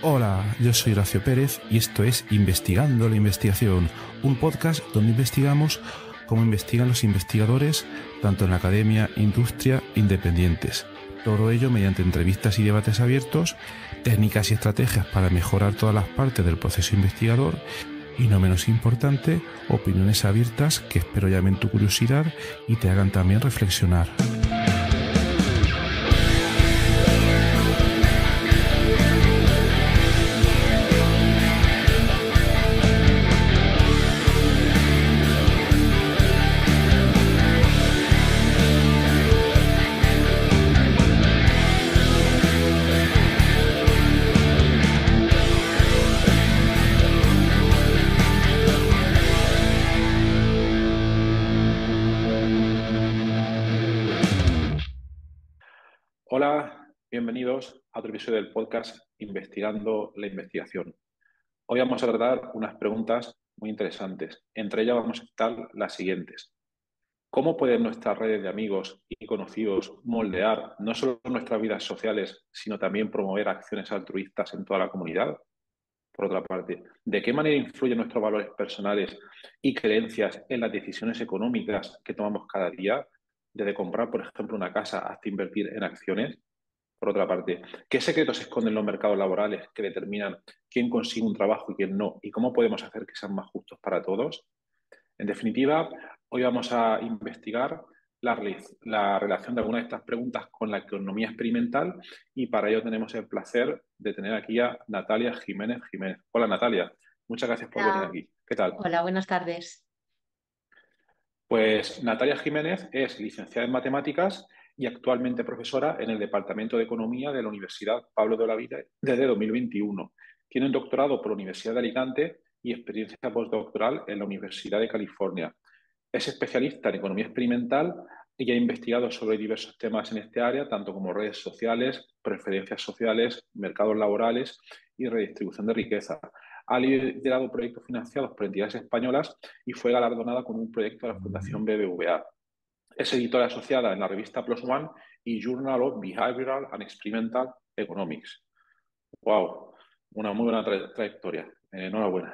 Hola, yo soy Horacio Pérez y esto es Investigando la Investigación, un podcast donde investigamos cómo investigan los investigadores, tanto en la academia, industria e independientes. Todo ello mediante entrevistas y debates abiertos, técnicas y estrategias para mejorar todas las partes del proceso investigador y, no menos importante, opiniones abiertas que espero llamen tu curiosidad y te hagan también reflexionar. Hola, bienvenidos a otro episodio del podcast Investigando la Investigación. Hoy vamos a tratar unas preguntas muy interesantes. Entre ellas vamos a citar las siguientes. ¿Cómo pueden nuestras redes de amigos y conocidos moldear no solo nuestras vidas sociales, sino también promover acciones altruistas en toda la comunidad? Por otra parte, ¿de qué manera influyen nuestros valores personales y creencias en las decisiones económicas que tomamos cada día? Desde comprar, por ejemplo, una casa hasta invertir en acciones. Por otra parte, ¿qué secretos se esconden en los mercados laborales que determinan quién consigue un trabajo y quién no? ¿Y cómo podemos hacer que sean más justos para todos? En definitiva, hoy vamos a investigar la relación de algunas de estas preguntas con la economía experimental y para ello tenemos el placer de tener aquí a Natalia Jiménez Jiménez. Hola Natalia, muchas gracias por venir Hola, aquí. ¿Qué tal? hola, buenas tardes. Pues Natalia Jiménez es licenciada en matemáticas y actualmente profesora en el Departamento de Economía de la Universidad Pablo de Olavide desde 2021. Tiene un doctorado por la Universidad de Alicante y experiencia postdoctoral en la Universidad de California. Es especialista en economía experimental y ha investigado sobre diversos temas en este área, tanto como redes sociales, preferencias sociales, mercados laborales y redistribución de riqueza. Ha liderado proyectos financiados por entidades españolas y fue galardonada con un proyecto de la Fundación BBVA. Es editora asociada en la revista Plus One y Journal of Behavioral and Experimental Economics. ¡Wow! Una muy buena trayectoria. Enhorabuena.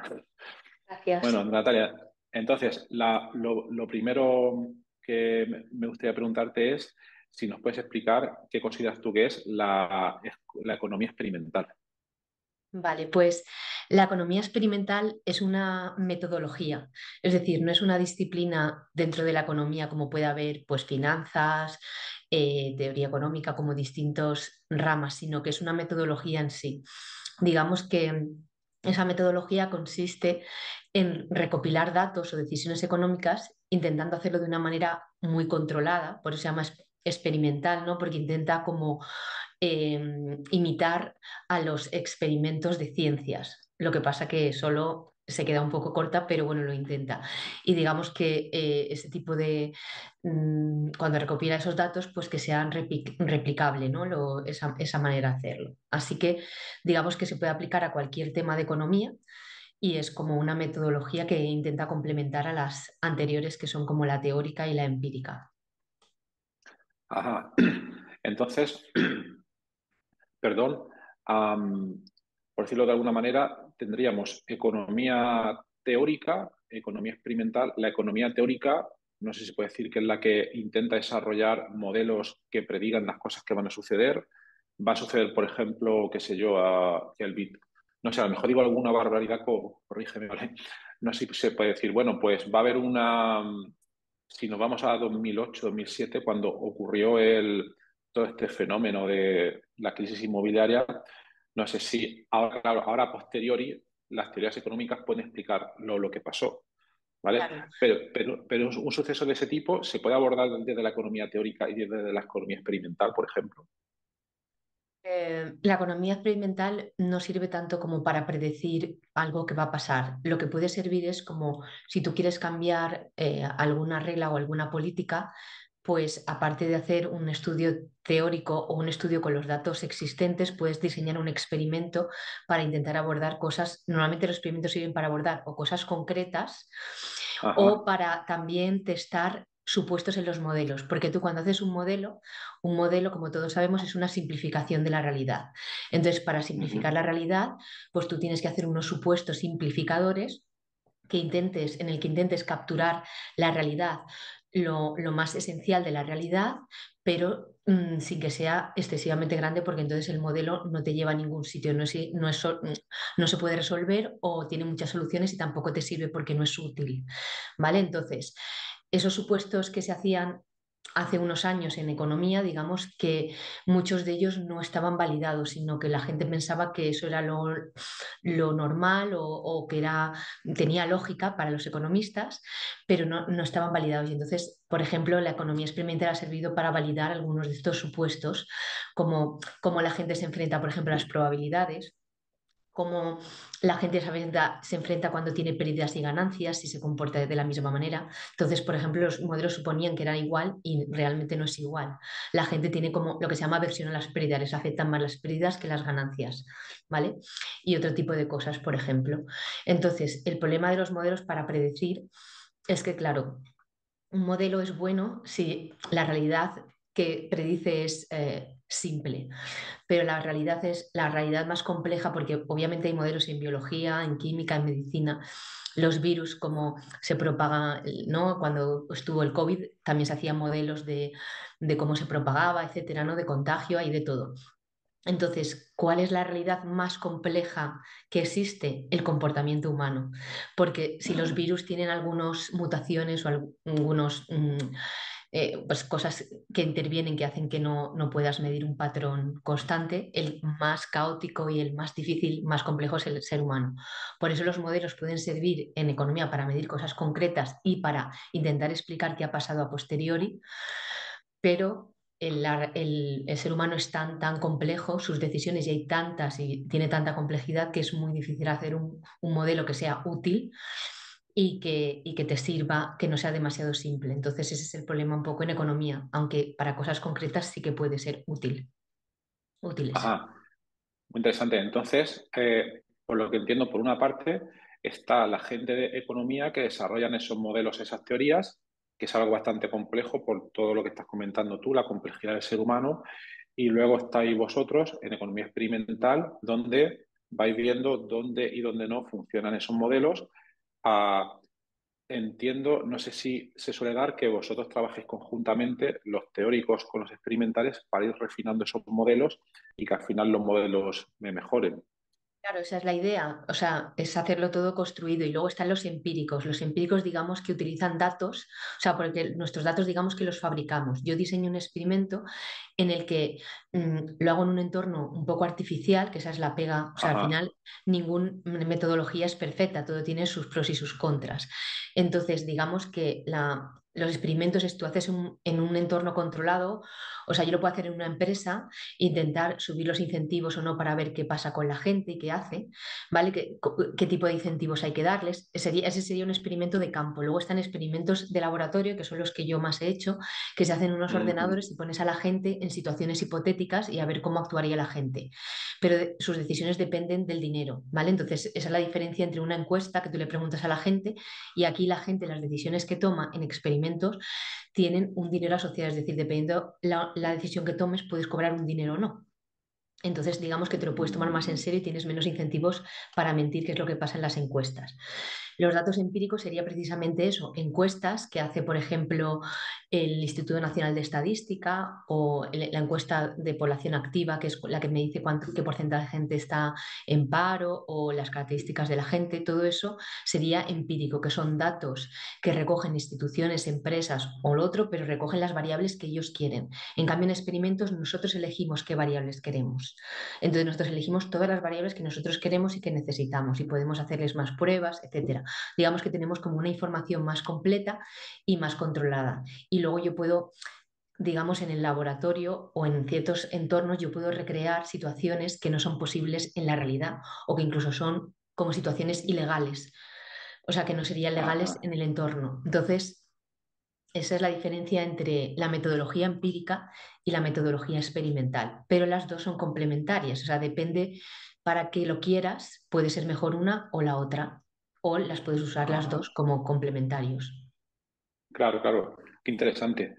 Gracias. Bueno, Natalia, entonces, lo primero que me gustaría preguntarte es si nos puedes explicar qué consideras tú que es la economía experimental. Vale, pues la economía experimental es una metodología, es decir, no es una disciplina dentro de la economía como puede haber pues finanzas, teoría económica como distintos ramas, sino que es una metodología en sí. Digamos que esa metodología consiste en recopilar datos o decisiones económicas intentando hacerlo de una manera muy controlada, por eso se llama experimental, ¿no? Porque intenta como imitar a los experimentos de ciencias. Lo que pasa que solo se queda un poco corta, pero bueno, lo intenta. Y digamos que ese tipo de, cuando recopila esos datos, pues que sean replicable, ¿no? Esa manera de hacerlo. Así que digamos que se puede aplicar a cualquier tema de economía y es como una metodología que intenta complementar a las anteriores que son como la teórica y la empírica. Ajá. Entonces, perdón, por decirlo de alguna manera, tendríamos economía teórica, economía experimental. La economía teórica, no sé si se puede decir que es la que intenta desarrollar modelos que predigan las cosas que van a suceder. Va a suceder, por ejemplo, qué sé yo, que el bit. No sé, a lo mejor digo alguna barbaridad, corrígeme, ¿vale? No sé si se puede decir, bueno, pues va a haber si nos vamos a 2008, 2007, cuando ocurrió todo este fenómeno de la crisis inmobiliaria, no sé si ahora, claro, ahora a posteriori las teorías económicas pueden explicar lo que pasó, ¿vale? Claro. Pero un suceso de ese tipo se puede abordar desde la economía teórica y desde la economía experimental, por ejemplo. La economía experimental no sirve tanto como para predecir algo que va a pasar. Lo que puede servir es como si tú quieres cambiar alguna regla o alguna política, pues aparte de hacer un estudio teórico o un estudio con los datos existentes, puedes diseñar un experimento para intentar abordar cosas. Normalmente los experimentos sirven para abordar o cosas concretas o Ajá. para también testar supuestos en los modelos, porque tú cuando haces un modelo, como todos sabemos, es una simplificación de la realidad. Entonces, para simplificar la realidad, pues tú tienes que hacer unos supuestos simplificadores en el que intentes capturar la realidad, lo más esencial de la realidad, pero sin que sea excesivamente grande, porque entonces el modelo no te lleva a ningún sitio, no se puede resolver o tiene muchas soluciones y tampoco te sirve porque no es útil. ¿Vale? Entonces, esos supuestos que se hacían hace unos años en economía, digamos que muchos de ellos no estaban validados, sino que la gente pensaba que eso era lo normal o que tenía lógica para los economistas, pero no estaban validados. Y entonces, por ejemplo, la economía experimental ha servido para validar algunos de estos supuestos, como la gente se enfrenta, por ejemplo, a las probabilidades, cómo la gente se enfrenta cuando tiene pérdidas y ganancias, si se comporta de la misma manera. Entonces, por ejemplo, los modelos suponían que era igual y realmente no es igual. La gente tiene como lo que se llama aversión a las pérdidas, les afectan más las pérdidas que las ganancias, ¿vale? Y otro tipo de cosas, por ejemplo. Entonces, el problema de los modelos para predecir es que, claro, un modelo es bueno si la realidad que predice es simple, pero la realidad más compleja porque obviamente hay modelos en biología, en química, en medicina. Los virus, como se propaga, ¿no? Cuando estuvo el COVID, también se hacían modelos de cómo se propagaba, etcétera, ¿no? De contagio, hay de todo. Entonces, ¿cuál es la realidad más compleja que existe? El comportamiento humano. Porque si los virus tienen algunas mutaciones o algunos pues cosas que intervienen que hacen que no puedas medir un patrón constante, el más caótico y el más difícil, más complejo es el ser humano. Por eso los modelos pueden servir en economía para medir cosas concretas y para intentar explicar qué ha pasado a posteriori, pero el ser humano es tan complejo, sus decisiones y hay tantas y tiene tanta complejidad que es muy difícil hacer un modelo que sea útil y que te sirva, que no sea demasiado simple. Entonces ese es el problema un poco en economía, aunque para cosas concretas sí que puede ser útiles. Ajá, muy interesante. Entonces, por lo que entiendo, por una parte, está la gente de economía que desarrollan esos modelos, esas teorías, que es algo bastante complejo por todo lo que estás comentando tú, la complejidad del ser humano. Y luego estáis vosotros en economía experimental, donde vais viendo dónde y dónde no funcionan esos modelos. Ah, entiendo, no sé si se suele dar que vosotros trabajéis conjuntamente, los teóricos con los experimentales, para ir refinando esos modelos y que al final los modelos me mejoren. Claro, esa es la idea, o sea, es hacerlo todo construido y luego están los empíricos. Los empíricos, digamos, que utilizan datos, o sea, porque nuestros datos, digamos, que los fabricamos. Yo diseño un experimento en el que lo hago en un entorno un poco artificial, que esa es la pega, o sea, al Ajá. final ninguna metodología es perfecta, todo tiene sus pros y sus contras. Entonces, digamos que los experimentos, tú haces en un entorno controlado, o sea, yo lo puedo hacer en una empresa, intentar subir los incentivos o no para ver qué pasa con la gente y qué hace, ¿vale? ¿Qué tipo de incentivos hay que darles? Ese sería un experimento de campo. Luego están experimentos de laboratorio, que son los que yo más he hecho, que se hacen en unos Ujú. ordenadores y pones a la gente en situaciones hipotéticas y a ver cómo actuaría la gente. Pero sus decisiones dependen del dinero, ¿vale? Entonces, esa es la diferencia entre una encuesta que tú le preguntas a la gente y aquí la gente, las decisiones que toma en experimentos tienen un dinero asociado, es decir, dependiendo la decisión que tomes, puedes cobrar un dinero o no. Entonces, digamos que te lo puedes tomar más en serio y tienes menos incentivos para mentir, que es lo que pasa en las encuestas. Los datos empíricos sería precisamente eso, encuestas que hace, por ejemplo, el Instituto Nacional de Estadística o la encuesta de población activa, que es la que me dice qué porcentaje de gente está en paro o las características de la gente. Todo eso sería empírico, que son datos que recogen instituciones, empresas o lo otro, pero recogen las variables que ellos quieren. En cambio, en experimentos nosotros elegimos qué variables queremos. Entonces nosotros elegimos todas las variables que nosotros queremos y que necesitamos y podemos hacerles más pruebas, etcétera. Digamos que tenemos como una información más completa y más controlada. Y luego yo puedo, digamos, en el laboratorio o en ciertos entornos, yo puedo recrear situaciones que no son posibles en la realidad o que incluso son como situaciones ilegales, o sea, que no serían legales Ajá. en el entorno. Entonces, esa es la diferencia entre la metodología empírica y la metodología experimental, pero las dos son complementarias, o sea, depende para que lo quieras, puede ser mejor una o la otra, o las puedes usar las dos Ajá. como complementarios. Claro, claro, qué interesante.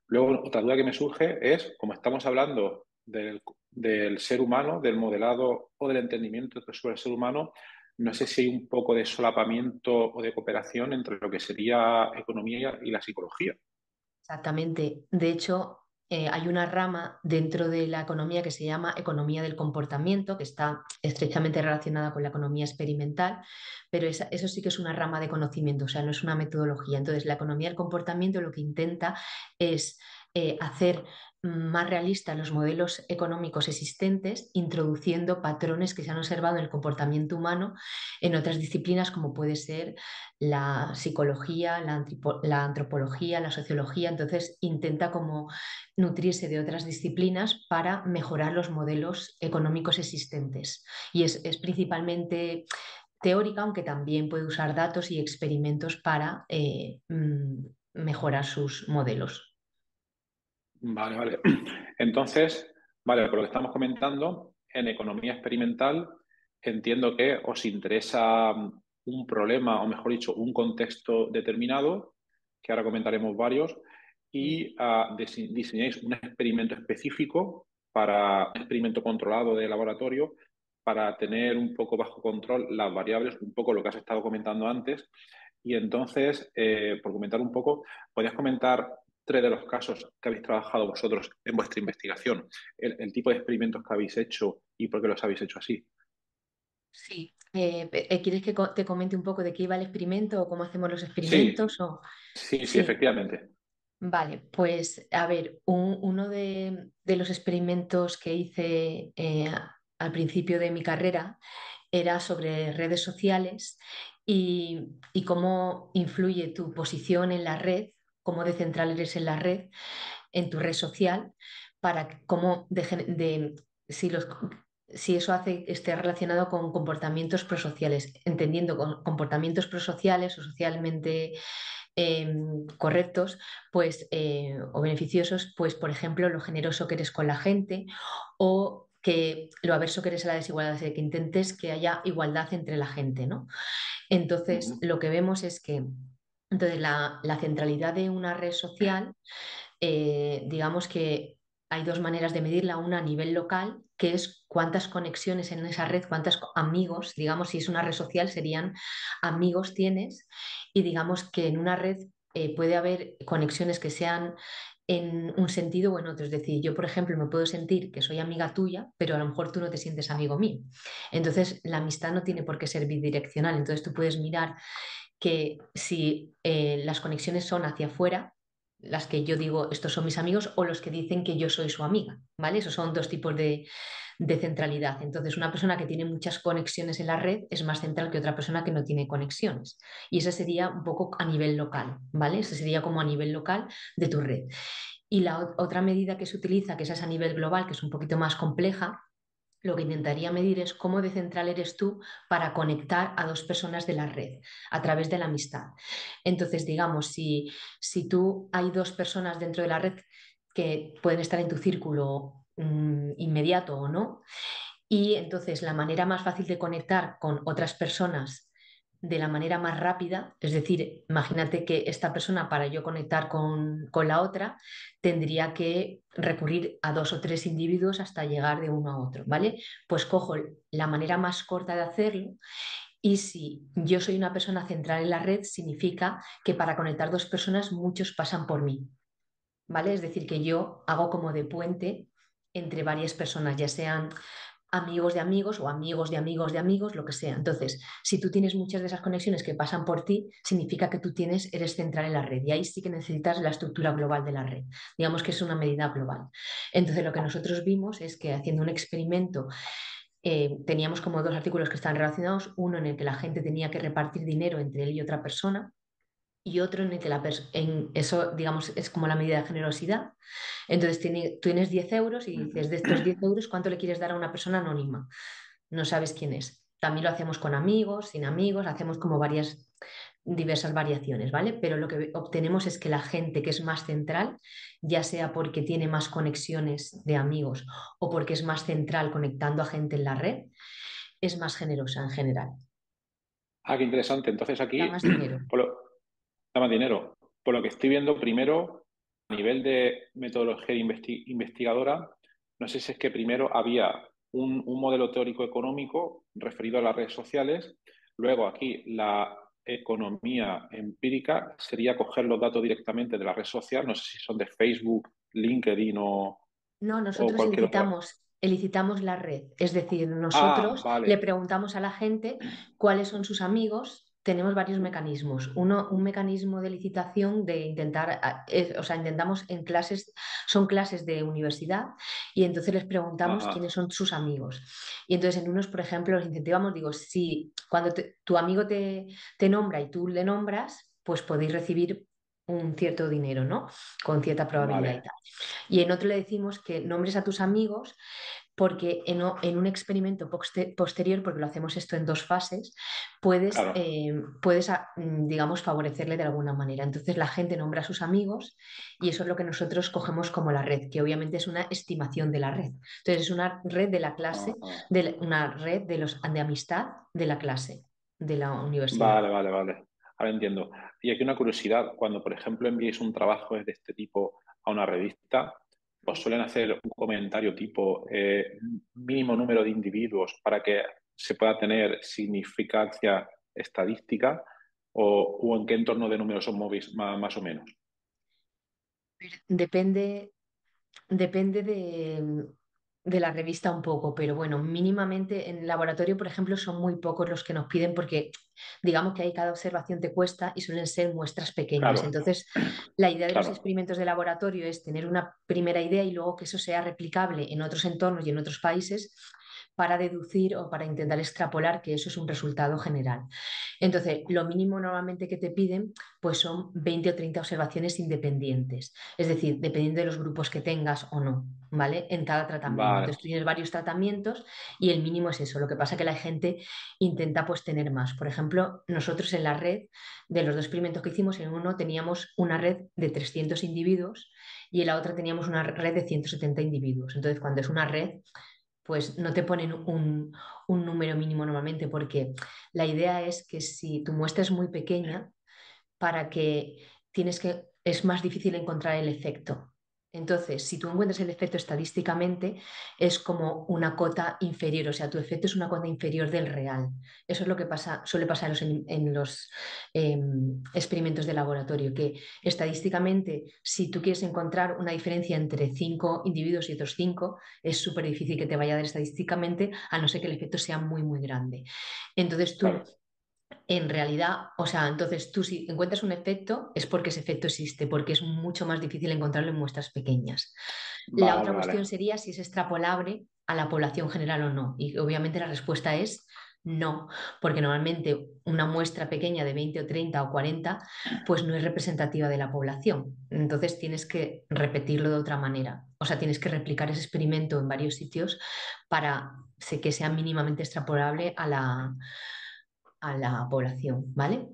Luego, otra duda que me surge es, como estamos hablando del ser humano, del modelado o del entendimiento sobre el ser humano, no sé si hay un poco de solapamiento o de cooperación entre lo que sería economía y la psicología. Exactamente. De hecho, hay una rama dentro de la economía que se llama economía del comportamiento, que está estrechamente relacionada con la economía experimental, pero eso sí que es una rama de conocimiento, o sea, no es una metodología. Entonces, la economía del comportamiento lo que intenta es hacer más realistas los modelos económicos existentes, introduciendo patrones que se han observado en el comportamiento humano en otras disciplinas, como puede ser la psicología, la antropología, la sociología. Entonces intenta como nutrirse de otras disciplinas para mejorar los modelos económicos existentes. Y es principalmente teórica, aunque también puede usar datos y experimentos para mejorar sus modelos. Vale, vale. Entonces, vale, por lo que estamos comentando, en economía experimental entiendo que os interesa un problema, o mejor dicho, un contexto determinado, que ahora comentaremos varios, y diseñáis un experimento específico para un experimento controlado de laboratorio para tener un poco bajo control las variables, un poco lo que has estado comentando antes. Y entonces, por comentar un poco, ¿podrías comentar tres de los casos que habéis trabajado vosotros en vuestra investigación, el tipo de experimentos que habéis hecho y por qué los habéis hecho así? Sí. ¿Quieres que te comente un poco de qué iba el experimento o cómo hacemos los Sí, experimentos? sí, sí, Sí. efectivamente. Vale, pues a ver, uno de los experimentos que hice al principio de mi carrera era sobre redes sociales y cómo influye tu posición en la red, cómo de central eres en la red, en tu red social, cómo si eso hace esté relacionado con comportamientos prosociales, entendiendo comportamientos prosociales o socialmente correctos, pues, o beneficiosos, pues, por ejemplo, lo generoso que eres con la gente o que lo averso que eres a la desigualdad, de que intentes que haya igualdad entre la gente, ¿no? Entonces, Ujú. lo que vemos es que entonces, la centralidad de una red social, digamos que hay dos maneras de medirla, una a nivel local, que es cuántas conexiones en esa red, cuántos amigos, digamos, si es una red social, serían amigos tienes, y digamos que en una red puede haber conexiones que sean en un sentido o en otro. Es decir, yo, por ejemplo, me puedo sentir que soy amiga tuya, pero a lo mejor tú no te sientes amigo mío. Entonces, la amistad no tiene por qué ser bidireccional. Entonces, tú puedes mirar que si las conexiones son hacia afuera, las que yo digo, estos son mis amigos, o los que dicen que yo soy su amiga, ¿vale? Esos son dos tipos de centralidad. Entonces, una persona que tiene muchas conexiones en la red es más central que otra persona que no tiene conexiones. Y ese sería un poco a nivel local, ¿vale? Ese sería como a nivel local de tu red. Y la otra medida que se utiliza, que esa es a nivel global, que es un poquito más compleja, lo que intentaría medir es cómo de central eres tú para conectar a dos personas de la red a través de la amistad. Entonces, digamos, si tú hay dos personas dentro de la red que pueden estar en tu círculo inmediato o no, y entonces la manera más fácil de conectar con otras personas de la manera más rápida, es decir, imagínate que esta persona para yo conectar con la otra tendría que recurrir a dos o tres individuos hasta llegar de uno a otro, ¿vale? Pues cojo la manera más corta de hacerlo y si yo soy una persona central en la red, significa que para conectar dos personas muchos pasan por mí, ¿vale? Es decir, que yo hago como de puente entre varias personas, ya sean amigos de amigos o amigos de amigos de amigos, lo que sea. Entonces, si tú tienes muchas de esas conexiones que pasan por ti, significa que eres central en la red y ahí sí que necesitas la estructura global de la red. Digamos que es una medida global. Entonces, lo que nosotros vimos es que haciendo un experimento teníamos como dos artículos que están relacionados, uno en el que la gente tenía que repartir dinero entre él y otra persona y otro en el que en eso, digamos, es como la medida de generosidad. Entonces tú tienes 10 euros y Ujú. dices, de estos 10 euros, ¿cuánto le quieres dar a una persona anónima? No sabes quién es. También lo hacemos con amigos, sin amigos, hacemos como diversas variaciones, ¿vale? Pero lo que obtenemos es que la gente que es más central, ya sea porque tiene más conexiones de amigos o porque es más central conectando a gente en la red, es más generosa en general. Ah, qué interesante. Entonces Da aquí, más dinero. por lo- da más dinero. por lo que estoy viendo, primero, a nivel de metodología investigadora, no sé si es que primero había un modelo teórico económico referido a las redes sociales, luego aquí la economía empírica sería coger los datos directamente de la red social, no sé si son de Facebook, LinkedIn No, o nosotros cualquier otra. licitamos la red, es decir, Ah, nosotros le vale, preguntamos a la gente cuáles son sus amigos. Tenemos varios mecanismos. Uno, un mecanismo de licitación de intentar, o sea, intentamos en clases, son clases de universidad y entonces les preguntamos quiénes ajá, son sus amigos. Y entonces en unos, por ejemplo, los incentivamos, digo, si cuando tu amigo te nombra y tú le nombras, pues podéis recibir un cierto dinero, ¿no? Con cierta probabilidad y vale, tal. Y en otro le decimos que nombres a tus amigos porque en un experimento posterior, porque lo hacemos esto en dos fases, claro. digamos, favorecerle de alguna manera. Entonces la gente nombra a sus amigos y eso es lo que nosotros cogemos como la red, que obviamente es una estimación de la red. Entonces es una red de la clase, Ajá. una red de amistad de la clase, de la universidad. Vale, vale, vale. Ahora entiendo. Y aquí una curiosidad, cuando por ejemplo enviáis un trabajo de este tipo a una revista, ¿os suelen hacer un comentario tipo mínimo número de individuos para que se pueda tener significancia estadística o en qué entorno de números os movéis más o menos? Depende, depende de la revista un poco, pero bueno, mínimamente en el laboratorio, por ejemplo, son muy pocos los que nos piden porque digamos que ahí cada observación te cuesta y suelen ser muestras pequeñas. Claro, Entonces, la idea de los claro. experimentos de laboratorio es tener una primera idea y luego que eso sea replicable en otros entornos y en otros países para deducir o para intentar extrapolar que eso es un resultado general. Entonces, lo mínimo normalmente que te piden pues son 20 o 30 observaciones independientes, es decir, dependiendo de los grupos que tengas o no, ¿vale? En cada tratamiento. Vale. Entonces, tú tienes varios tratamientos y el mínimo es eso. Lo que pasa es que la gente intenta pues tener más. Por ejemplo, nosotros en la red de los dos experimentos que hicimos, en uno teníamos una red de 300 individuos y en la otra teníamos una red de 170 individuos. Entonces, cuando es una red, pues no te ponen un número mínimo normalmente, porque la idea es que si tu muestra es muy pequeña, para que es más difícil encontrar el efecto. Entonces, si tú encuentras el efecto estadísticamente, es como una cota inferior, o sea, tu efecto es una cota inferior del real. Eso es lo que suele pasar en los experimentos de laboratorio, que estadísticamente, si tú quieres encontrar una diferencia entre 5 individuos y otros 5, es súper difícil que te vaya a dar estadísticamente, a no ser que el efecto sea muy, muy grande. Entonces tú Claro. en realidad, o sea, entonces tú si encuentras un efecto es porque ese efecto existe, porque es mucho más difícil encontrarlo en muestras pequeñas. La Vale, otra cuestión vale. sería si es extrapolable a la población general o no. Y obviamente la respuesta es no, porque normalmente una muestra pequeña de 20 o 30 o 40 pues no es representativa de la población. Entonces tienes que repetirlo de otra manera. O sea, tienes que replicar ese experimento en varios sitios para que sea mínimamente extrapolable a la población, ¿vale?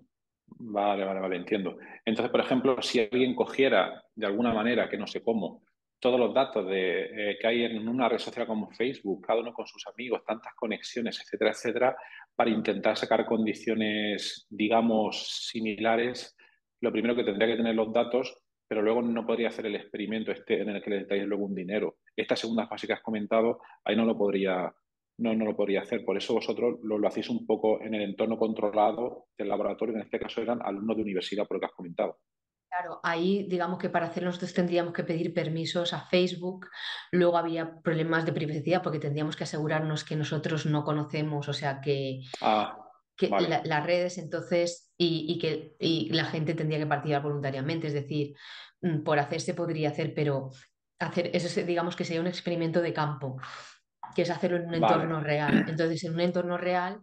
Vale, vale, vale, entiendo. Entonces, por ejemplo, si alguien cogiera de alguna manera, que no sé cómo, todos los datos que hay en una red social como Facebook, cada uno con sus amigos, tantas conexiones, etcétera, etcétera, para intentar sacar condiciones, digamos, similares, lo primero que tendría que tener los datos, pero luego no podría hacer el experimento este en el que le detalles luego un dinero. Esta segunda fase que has comentado, ahí no lo podría hacer. Por eso vosotros lo hacéis un poco en el entorno controlado del laboratorio, en este caso eran alumnos de universidad, por lo que has comentado. Claro, ahí digamos que para hacerlo nosotros tendríamos que pedir permisos a Facebook, luego había problemas de privacidad porque tendríamos que asegurarnos que nosotros no conocemos, o sea, Ah, que vale, las redes entonces y la gente tendría que participar voluntariamente, es decir, por hacer se podría hacer, pero hacer eso digamos que sería un experimento de campo, que es hacerlo en un vale. entorno real. Entonces, en un entorno real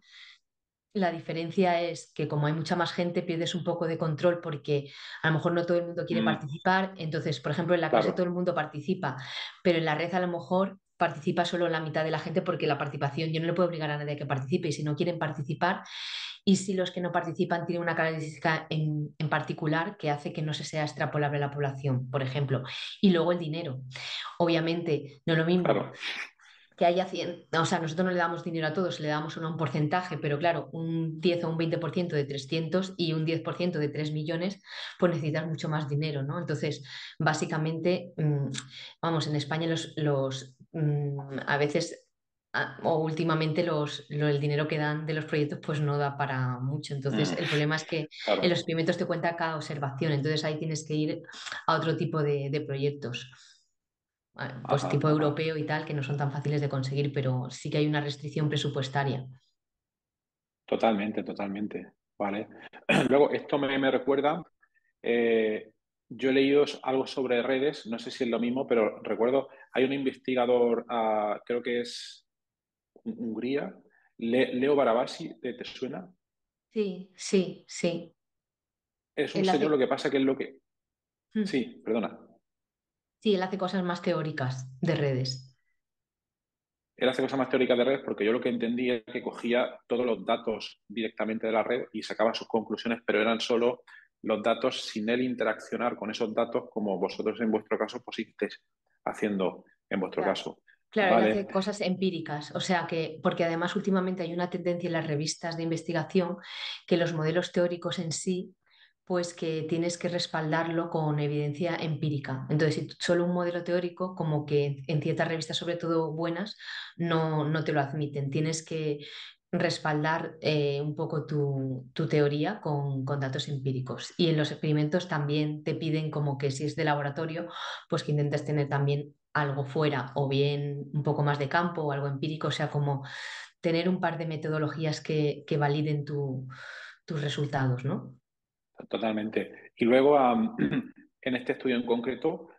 la diferencia es que como hay mucha más gente, pierdes un poco de control porque a lo mejor no todo el mundo quiere Mm, participar. Entonces, por ejemplo, en la clase todo el claro, mundo participa, pero en la red a lo mejor participa solo la mitad de la gente porque la participación, yo no le puedo obligar a nadie a que participe y si no quieren participar y si los que no participan tienen una característica en particular que hace que no se sea extrapolable a la población, por ejemplo. Y luego el dinero. Obviamente, no es lo mismo claro. que haya 100, o sea, nosotros no le damos dinero a todos, le damos un porcentaje, pero claro, un 10 o un 20% de 300 y un 10% de 3 millones, pues necesitas mucho más dinero, ¿no? Entonces, básicamente, vamos, en España a veces o últimamente el dinero que dan de los proyectos pues no da para mucho. Entonces, Mm, el problema es que en los claro. experimentos te cuenta cada observación, entonces ahí tienes que ir a otro tipo de proyectos pues Ajá, tipo ajá. europeo y tal, que no son tan fáciles de conseguir, pero sí que hay una restricción presupuestaria. Totalmente, totalmente. Vale. Luego, esto me recuerda, eh, yo he leído algo sobre redes, no sé si es lo mismo, pero recuerdo, hay un investigador, creo que es Hungría, Leo Barabasi, ¿te suena? Sí, sí, sí. Es un Él señor, lo hace, que pasa que es lo que... mm, Sí, perdona. sí, él hace cosas más teóricas de redes. Él hace cosas más teóricas de redes porque yo lo que entendí es que cogía todos los datos directamente de la red y sacaba sus conclusiones, pero eran solo los datos sin él interaccionar con esos datos como vosotros en vuestro caso pues sí que estáis haciendo en vuestro Claro. caso. Claro, él hace Vale, cosas empíricas, o sea que, porque además últimamente hay una tendencia en las revistas de investigación que los modelos teóricos en sí, pues que tienes que respaldarlo con evidencia empírica. Entonces, si solo un modelo teórico, como que en ciertas revistas, sobre todo buenas, no te lo admiten. Tienes que respaldar un poco tu teoría con datos empíricos. Y en los experimentos también te piden como que si es de laboratorio, pues que intentes tener también algo fuera o bien un poco más de campo o algo empírico, o sea, como tener un par de metodologías que validen tus resultados, ¿no? totalmente. Y luego, en este estudio en concreto,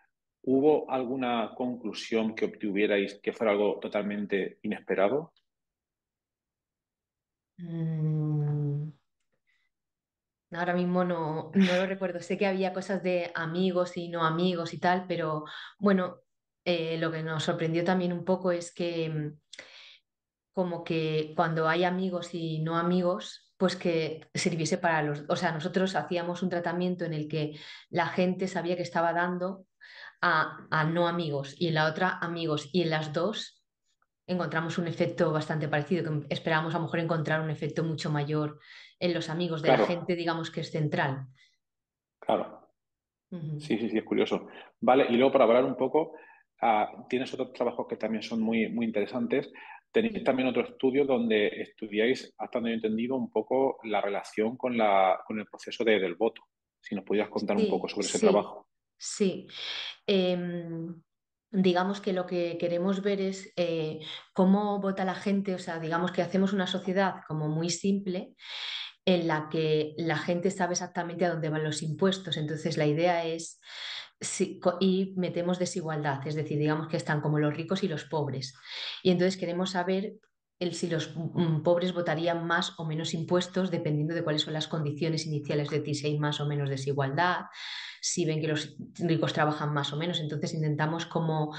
¿hubo alguna conclusión que obtuvierais que fuera algo totalmente inesperado? Mm, ahora mismo no lo recuerdo. Sé que había cosas de amigos y no amigos y tal, pero bueno, lo que nos sorprendió también un poco es que como que cuando hay amigos y no amigos, pues que sirviese para los... O sea, nosotros hacíamos un tratamiento en el que la gente sabía que estaba dando a no amigos y en la otra amigos y en las dos encontramos un efecto bastante parecido, que esperábamos a lo mejor encontrar un efecto mucho mayor en los amigos de la Claro, gente, digamos que es central. claro. Ujú. Sí, sí, sí, es curioso. Vale, y luego para hablar un poco, tienes otros trabajos que también son muy, muy interesantes. Tenéis Sí, también otro estudio donde estudiáis, hasta donde he entendido, un poco la relación con el proceso del voto. Si nos pudieras contar un poco sí, sobre ese sí, trabajo. sí. Digamos que lo que queremos ver es cómo vota la gente, o sea, digamos que hacemos una sociedad como muy simple en la que la gente sabe exactamente a dónde van los impuestos. Entonces, la idea es, y metemos desigualdad, es decir, digamos que están como los ricos y los pobres. Y entonces queremos saber si los pobres votarían más o menos impuestos dependiendo de cuáles son las condiciones iniciales, es decir, si hay más o menos desigualdad, si ven que los ricos trabajan más o menos. Entonces intentamos como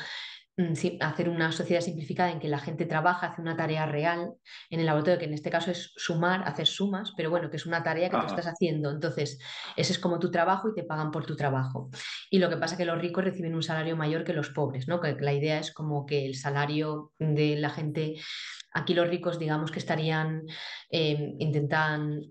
sí, hacer una sociedad simplificada en que la gente trabaja, hace una tarea real en el laboratorio, que en este caso es sumar, hacer sumas, pero bueno, que es una tarea que tú estás Ajá, haciendo. Entonces, ese es como tu trabajo y te pagan por tu trabajo. Y lo que pasa es que los ricos reciben un salario mayor que los pobres, ¿no? Que la idea es como que el salario de la gente, aquí los ricos digamos que estarían, intentan...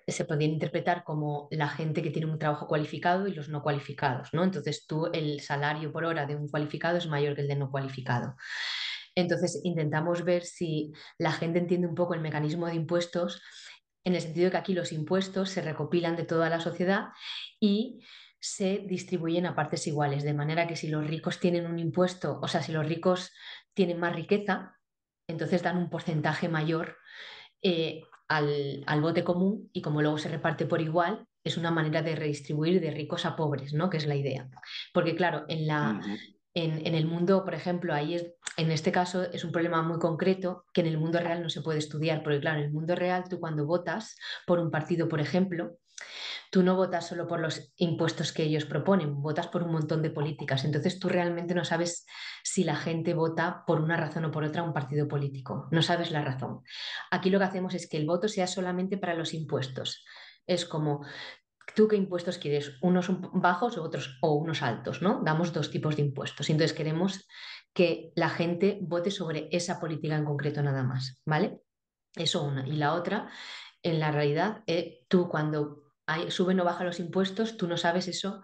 se podrían interpretar como la gente que tiene un trabajo cualificado y los no cualificados, ¿no? Entonces tú el salario por hora de un cualificado es mayor que el de no cualificado. Entonces intentamos ver si la gente entiende un poco el mecanismo de impuestos en el sentido de que aquí los impuestos se recopilan de toda la sociedad y se distribuyen a partes iguales, de manera que si los ricos tienen un impuesto, o sea, si los ricos tienen más riqueza, entonces dan un porcentaje mayor al bote común y como luego se reparte por igual, es una manera de redistribuir de ricos a pobres, ¿no? Que es la idea. Porque claro, ujú, en el mundo, por ejemplo, en este caso es un problema muy concreto que en el mundo real no se puede estudiar, porque claro, en el mundo real tú cuando votas por un partido, por ejemplo, tú no votas solo por los impuestos que ellos proponen, votas por un montón de políticas. Entonces tú realmente no sabes si la gente vota por una razón o por otra a un partido político. No sabes la razón. Aquí lo que hacemos es que el voto sea solamente para los impuestos. Es como, ¿tú qué impuestos quieres? ¿Unos bajos o otros o unos altos? ¿No? Damos dos tipos de impuestos. Y entonces queremos que la gente vote sobre esa política en concreto nada más, ¿vale? Eso una. Y la otra, en la realidad, tú cuando suben o bajan los impuestos, tú no sabes eso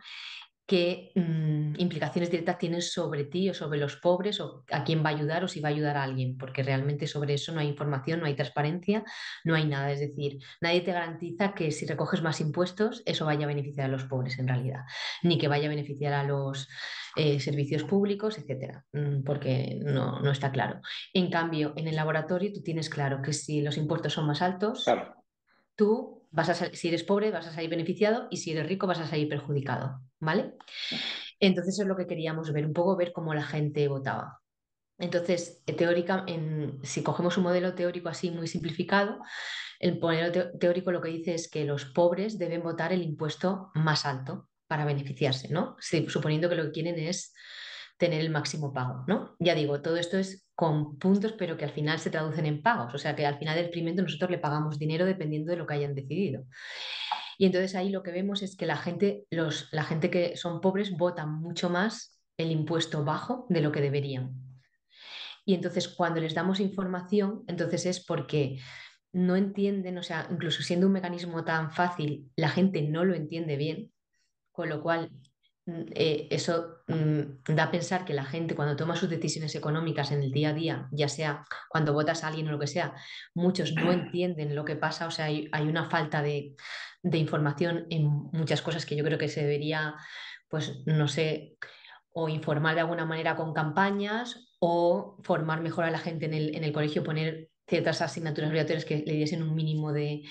qué implicaciones directas tienen sobre ti o sobre los pobres o a quién va a ayudar o si va a ayudar a alguien, porque realmente sobre eso no hay información, no hay transparencia, no hay nada. Es decir, nadie te garantiza que si recoges más impuestos eso vaya a beneficiar a los pobres en realidad, ni que vaya a beneficiar a los servicios públicos, etcétera, porque no está claro. En cambio, en el laboratorio tú tienes claro que si los impuestos son más altos, Claro. tú si eres pobre vas a salir beneficiado y si eres rico vas a salir perjudicado, ¿vale? Entonces eso es lo que queríamos ver, un poco ver cómo la gente votaba. Entonces, si cogemos un modelo teórico así muy simplificado, el modelo teórico lo que dice es que los pobres deben votar el impuesto más alto para beneficiarse, ¿no? Suponiendo que lo que quieren es tener el máximo pago, ¿no? Ya digo, todo esto es con puntos, pero que al final se traducen en pagos, o sea que al final del experimento nosotros le pagamos dinero dependiendo de lo que hayan decidido. Y entonces ahí lo que vemos es que la gente que son pobres votan mucho más el impuesto bajo de lo que deberían. Y entonces cuando les damos información, entonces es porque no entienden, o sea, incluso siendo un mecanismo tan fácil, la gente no lo entiende bien, con lo cual eso da a pensar que la gente cuando toma sus decisiones económicas en el día a día, ya sea cuando votas a alguien o lo que sea, muchos no entienden lo que pasa, o sea, hay una falta de información en muchas cosas que yo creo que se debería, pues no sé, o informar de alguna manera con campañas o formar mejor a la gente en el colegio, poner ciertas asignaturas obligatorias que le diesen un mínimo de,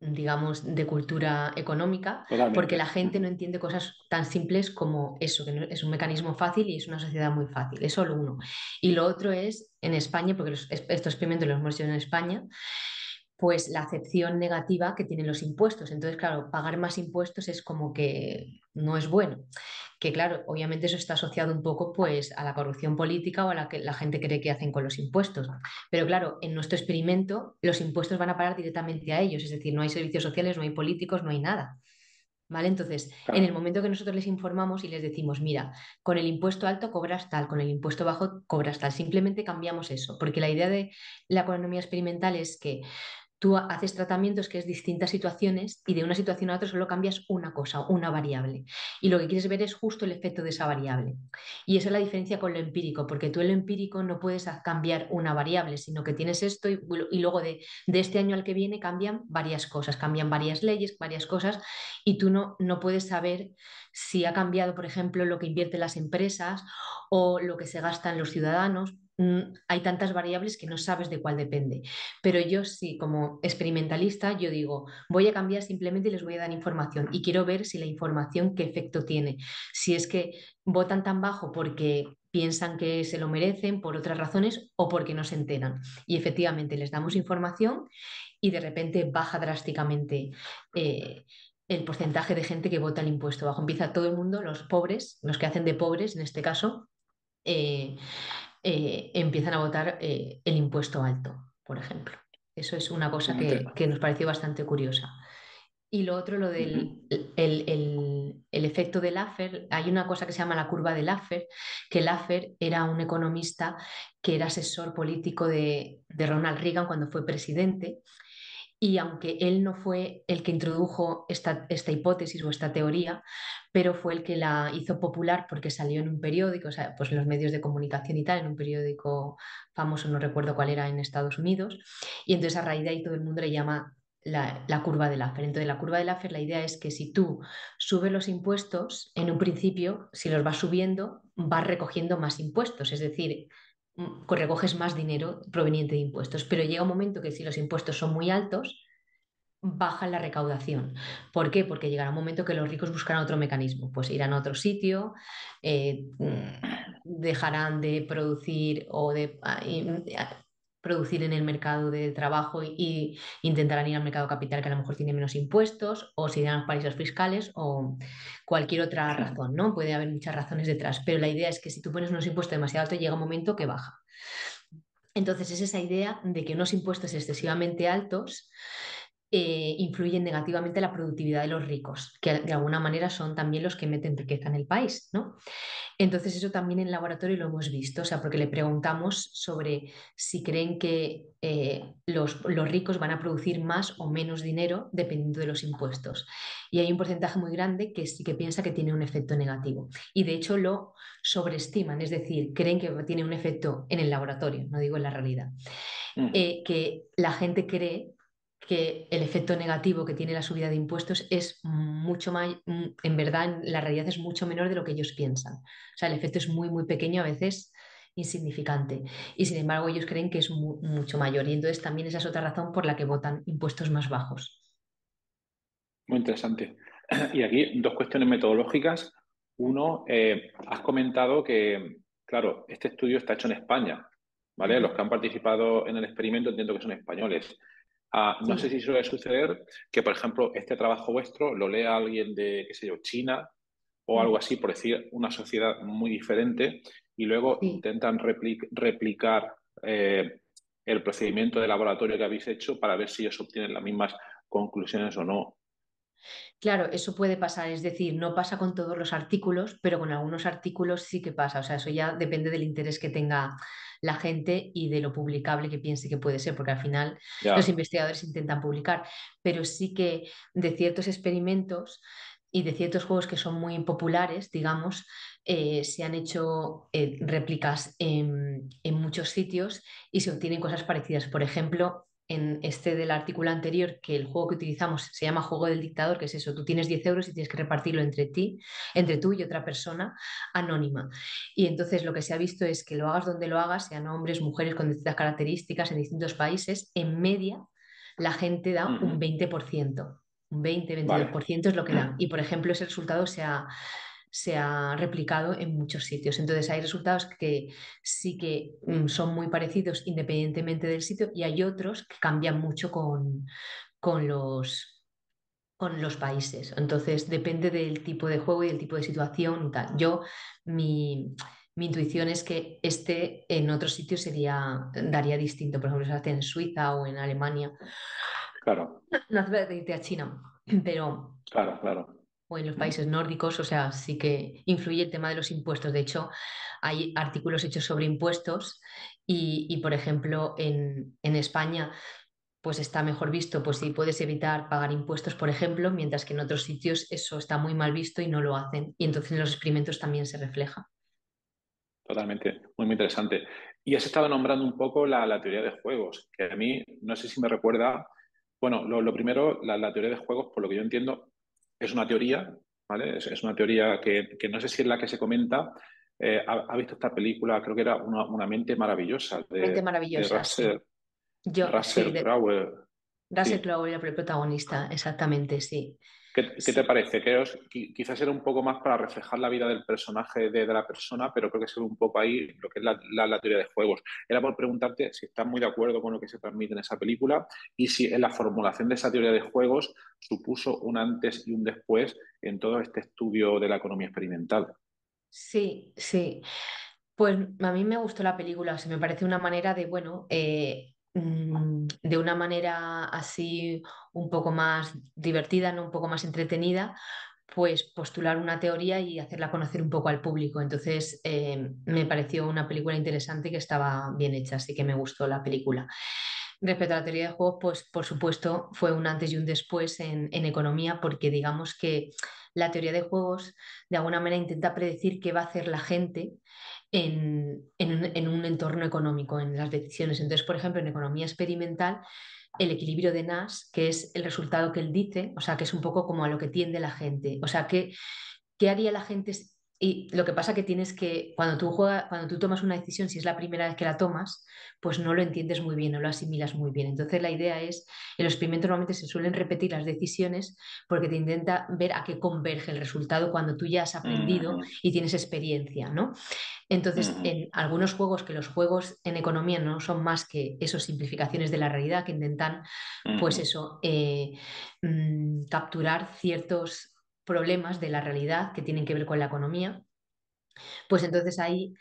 digamos, de cultura económica, porque la Totalmente. gente no entiende cosas tan simples como eso, que es un mecanismo fácil y es una sociedad muy fácil. Eso lo uno. Y lo otro es en España, porque estos experimentos los hemos hecho en España, pues la acepción negativa que tienen los impuestos. Entonces, claro, pagar más impuestos es como que no es bueno. Que claro, obviamente eso está asociado un poco pues a la corrupción política o a la que la gente cree que hacen con los impuestos. Pero claro, en nuestro experimento los impuestos van a parar directamente a ellos, es decir, no hay servicios sociales, no hay políticos, no hay nada. ¿Vale? Entonces, en el Claro. momento que nosotros les informamos y les decimos, mira, con el impuesto alto cobras tal, con el impuesto bajo cobras tal, simplemente cambiamos eso, porque la idea de la economía experimental es que tú haces tratamientos que es distintas situaciones y de una situación a otra solo cambias una cosa, una variable. Y lo que quieres ver es justo el efecto de esa variable. Y esa es la diferencia con lo empírico, porque tú en lo empírico no puedes cambiar una variable, sino que tienes esto y luego de este año al que viene cambian varias cosas, cambian varias leyes, varias cosas, y tú no puedes saber si ha cambiado, por ejemplo, lo que invierten las empresas o lo que se gasta en los ciudadanos. Hay tantas variables que no sabes de cuál depende. Pero yo sí, como experimentalista, yo digo, voy a cambiar simplemente y les voy a dar información y quiero ver si la información qué efecto tiene. Si es que votan tan bajo porque piensan que se lo merecen por otras razones o porque no se enteran. Y efectivamente les damos información y de repente baja drásticamente el porcentaje de gente que vota el impuesto bajo. Empieza todo el mundo, los pobres, los que hacen de pobres en este caso, eh, empiezan a votar el impuesto alto, por ejemplo. Eso es una cosa que nos pareció bastante curiosa. Y lo otro, lo Ujú. del el efecto de Laffer, hay una cosa que se llama la curva de Laffer, que Laffer era un economista que era asesor político de Ronald Reagan cuando fue presidente y aunque él no fue el que introdujo esta hipótesis o esta teoría, pero fue el que la hizo popular porque salió en un periódico, o sea, pues en los medios de comunicación y tal, en un periódico famoso, no recuerdo cuál era, en Estados Unidos, y entonces a raíz de ahí todo el mundo le llama la curva de Laffer. Entonces la curva de Laffer, la idea es que si tú subes los impuestos, en un principio, si los vas subiendo, vas recogiendo más impuestos, es decir, recoges más dinero proveniente de impuestos, pero llega un momento que si los impuestos son muy altos, baja la recaudación. ¿Por qué? Porque llegará un momento que los ricos buscarán otro mecanismo, pues irán a otro sitio, dejarán de producir o de producir en el mercado de trabajo y intentarán ir al mercado capital que a lo mejor tiene menos impuestos o se irán a los paraísos fiscales o cualquier otra razón, ¿no? Puede haber muchas razones detrás, pero la idea es que si tú pones unos impuestos demasiado altos llega un momento que baja. Entonces es esa idea de que unos impuestos excesivamente altos influyen negativamente en la productividad de los ricos, que de alguna manera son también los que meten riqueza en el país, ¿no? Entonces eso también en laboratorio lo hemos visto, o sea, porque le preguntamos sobre si creen que los ricos van a producir más o menos dinero dependiendo de los impuestos. Y hay un porcentaje muy grande que sí que piensa que tiene un efecto negativo. Y de hecho lo sobreestiman, es decir, creen que tiene un efecto en el laboratorio, no digo en la realidad. Ujú. Que la gente cree que el efecto negativo que tiene la subida de impuestos es mucho más, en verdad, en la realidad es mucho menor de lo que ellos piensan. O sea, el efecto es muy, muy pequeño, a veces insignificante. Y sin embargo, ellos creen que es mucho mayor. Y entonces también esa es otra razón por la que votan impuestos más bajos. Muy interesante. Y aquí dos cuestiones metodológicas. Uno, has comentado que, claro, este estudio está hecho en España, ¿vale? Los Ujú. que han participado en el experimento entiendo que son españoles. No sé Sí, si suele suceder que, por ejemplo, este trabajo vuestro lo lea alguien de, qué sé yo, China o algo mm, así, por decir, una sociedad muy diferente, y luego sí. intentan replicar el procedimiento de laboratorio que habéis hecho para ver si ellos obtienen las mismas conclusiones o no. Claro, eso puede pasar, es decir, no pasa con todos los artículos, pero con algunos artículos sí que pasa. O sea, eso ya depende del interés que tenga la gente y de lo publicable que piense que puede ser, porque al final los Ya. investigadores intentan publicar, pero sí que de ciertos experimentos y de ciertos juegos que son muy populares, digamos, se han hecho réplicas en muchos sitios y se obtienen cosas parecidas. Por ejemplo, en este del artículo anterior, que el juego que utilizamos se llama juego del dictador, que es eso, tú tienes 10 euros y tienes que repartirlo entre ti, entre tú y otra persona anónima. Y entonces lo que se ha visto es que lo hagas donde lo hagas, sean hombres, mujeres con distintas características en distintos países, en media la gente da un Ujú. 20%. Un 20-22% Vale. es lo que dan. Y por ejemplo, ese resultado se ha replicado en muchos sitios. Entonces hay resultados que sí que son muy parecidos independientemente del sitio y hay otros que cambian mucho con con los países. Entonces depende del tipo de juego y del tipo de situación y tal. Mi intuición es que este en otros sitios daría distinto. Por ejemplo, si se hace en Suiza o en Alemania. Claro, No hace falta irte a China, pero claro, claro. o en los Ujú. países nórdicos, o sea, sí que influye el tema de los impuestos. De hecho, hay artículos hechos sobre impuestos por ejemplo, en España, pues está mejor visto, pues si puedes evitar pagar impuestos, por ejemplo, mientras que en otros sitios eso está muy mal visto y no lo hacen. Y entonces en los experimentos también se refleja. Totalmente, muy, muy interesante. Y has estado nombrando un poco la teoría de juegos, que a mí no sé si me recuerda. Bueno, lo primero, la teoría de juegos, por lo que yo entiendo, es una teoría, ¿vale? Es una teoría que no sé si es la que se comenta. Ha visto esta película, creo que era una mente maravillosa, Mente de maravillosa, sí. Russell, Yo, sí, Russell Crowe. Russell Sí. Crowe era el protagonista, exactamente, sí. ¿Qué te Sí, parece? Quizás era un poco más para reflejar la vida del personaje de la persona, pero creo que se ve un poco ahí lo que es la teoría de juegos. Era por preguntarte si estás muy de acuerdo con lo que se transmite en esa película y si en la formulación de esa teoría de juegos supuso un antes y un después en todo este estudio de la economía experimental. sí, sí. Pues a mí me gustó la película, o sea, me parece una manera de, bueno, de una manera así un poco más divertida, ¿no? Un poco más entretenida, pues postular una teoría y hacerla conocer un poco al público. Entonces, me pareció una película interesante y que estaba bien hecha, así que me gustó la película. Respecto a la teoría de juegos, pues por supuesto fue un antes y un después en economía, porque digamos que la teoría de juegos de alguna manera intenta predecir qué va a hacer la gente en un entorno económico, en las decisiones. Entonces, por ejemplo, en economía experimental, el equilibrio de Nash, que es el resultado que él dice, o sea, que es un poco como a lo que tiende la gente, o sea, qué haría la gente? Y lo que pasa que tienes que, cuando tú tomas una decisión, si es la primera vez que la tomas, pues no lo entiendes muy bien, no lo asimilas muy bien. Entonces la idea es, en los experimentos normalmente se suelen repetir las decisiones porque te intenta ver a qué converge el resultado cuando tú ya has aprendido Ujú, y tienes experiencia, ¿no? Entonces, ujú, en algunos juegos, que los juegos en economía no son más que eso, simplificaciones de la realidad, que intentan, pues ujú, eso, capturar ciertos problemas de la realidad que tienen que ver con la economía, pues entonces hay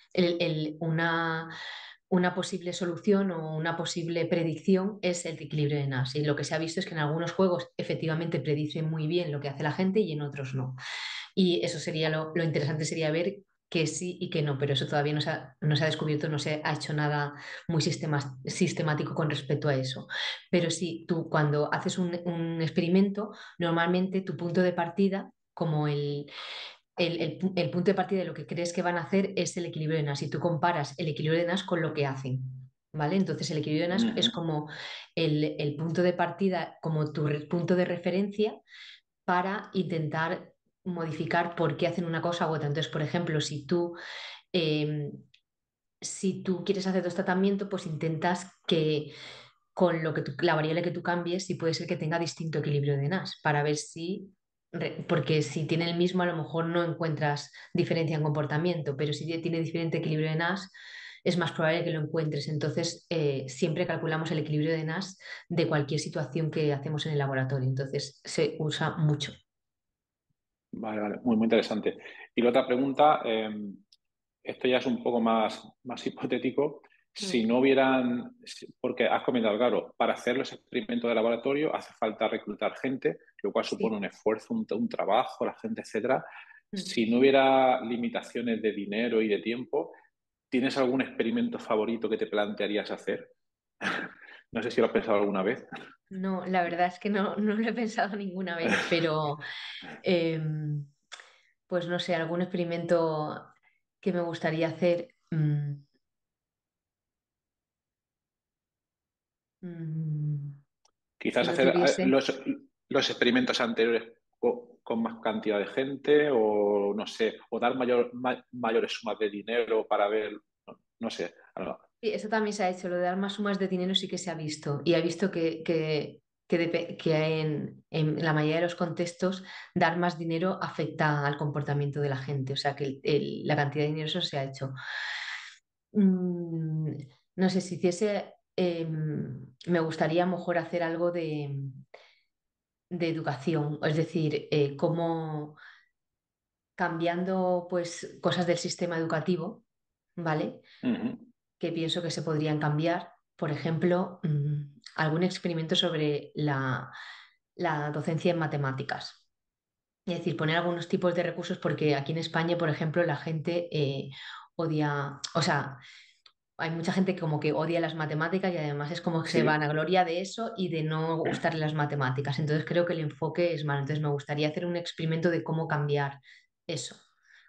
una posible solución o una posible predicción es el equilibrio de Nash. Y lo que se ha visto es que en algunos juegos efectivamente predicen muy bien lo que hace la gente y en otros no. Y eso sería lo interesante sería ver que sí y que no, pero eso todavía no se ha descubierto, no se ha hecho nada muy sistemático con respecto a eso. Pero sí, tú cuando haces un experimento, normalmente tu punto de partida, como el punto de partida de lo que crees que van a hacer es el equilibrio de Nash. Y tú comparas el equilibrio de Nash con lo que hacen. ¿Vale? Entonces el equilibrio de Nash es Ujú. como el punto de partida, como tu punto de referencia para intentar modificar por qué hacen una cosa u otra. Entonces, por ejemplo, eh, si tú quieres hacer dos tratamientos, pues intentas que con la variable que tú cambies, si puede ser que tenga distinto equilibrio de Nash, para ver si, porque si tiene el mismo, a lo mejor no encuentras diferencia en comportamiento, pero si tiene diferente equilibrio de Nash, es más probable que lo encuentres. Entonces, siempre calculamos el equilibrio de Nash de cualquier situación que hacemos en el laboratorio. Entonces, se usa mucho. Vale, vale, muy, muy interesante. Y la otra pregunta, esto ya es un poco más hipotético. Si Mm. no hubieran, porque has comentado, claro, para hacer los experimentos de laboratorio hace falta reclutar gente, lo cual supone Sí. un esfuerzo, un trabajo, la gente, etcétera. Mm. Si no hubiera limitaciones de dinero y de tiempo, ¿tienes algún experimento favorito que te plantearías hacer? No sé si lo has pensado alguna vez. No, la verdad es que no lo he pensado ninguna vez, pero em, pues no sé, algún experimento que me gustaría hacer. Si Quizás no hacer tuviese. los experimentos anteriores con más cantidad de gente o no sé, o dar mayores sumas de dinero para ver, no sé. Sí, eso también se ha hecho, lo de dar más sumas de dinero sí que se ha visto. Y he visto que en la mayoría de los contextos dar más dinero afecta al comportamiento de la gente. O sea que la cantidad de dinero eso se ha hecho. Mm, no sé, si hiciese, me gustaría a lo mejor hacer algo de educación, es decir, cómo cambiando pues cosas del sistema educativo, ¿vale? Ujú, Que pienso que se podrían cambiar. Por ejemplo, algún experimento sobre la docencia en matemáticas. Es decir, poner algunos tipos de recursos porque aquí en España, por ejemplo, la gente odia, o sea, hay mucha gente que como que odia las matemáticas y además es como que se sí, vanagloria de eso y de no gustarle las matemáticas. Entonces creo que el enfoque es malo. Entonces me gustaría hacer un experimento de cómo cambiar eso,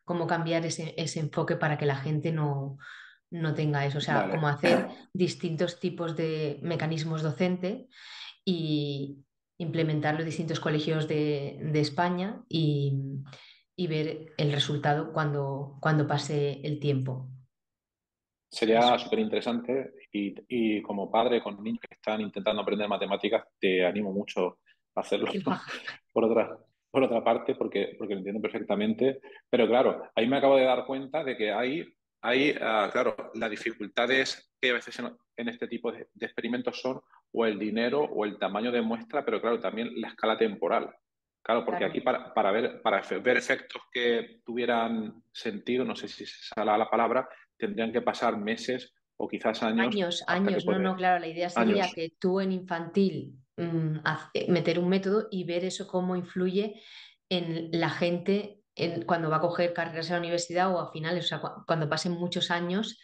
cómo cambiar ese enfoque para que la gente no tenga eso. O sea, vale. como hacer distintos tipos de mecanismos docentes y implementarlo en distintos colegios de España y ver el resultado cuando pase el tiempo. Eso. Sería súper interesante y como padre con niños que están intentando aprender matemáticas, te animo mucho a hacerlo Que lo haga. por por otra parte, porque lo entiendo perfectamente. Pero claro, ahí me acabo de dar cuenta de que claro, las dificultades que a veces en este tipo de experimentos son o el dinero o el tamaño de muestra, pero claro, también la escala temporal. Claro, porque aquí Claro. para ver efectos que tuvieran sentido, no sé si se sale la palabra, tendrían que pasar meses o quizás años Años, hasta que años, no, no, puede. claro, la idea sería Años. que tú en infantil meter un método y ver eso cómo influye en la gente cuando va a coger carreras en la universidad o a finales, o sea, cuando pasen muchos años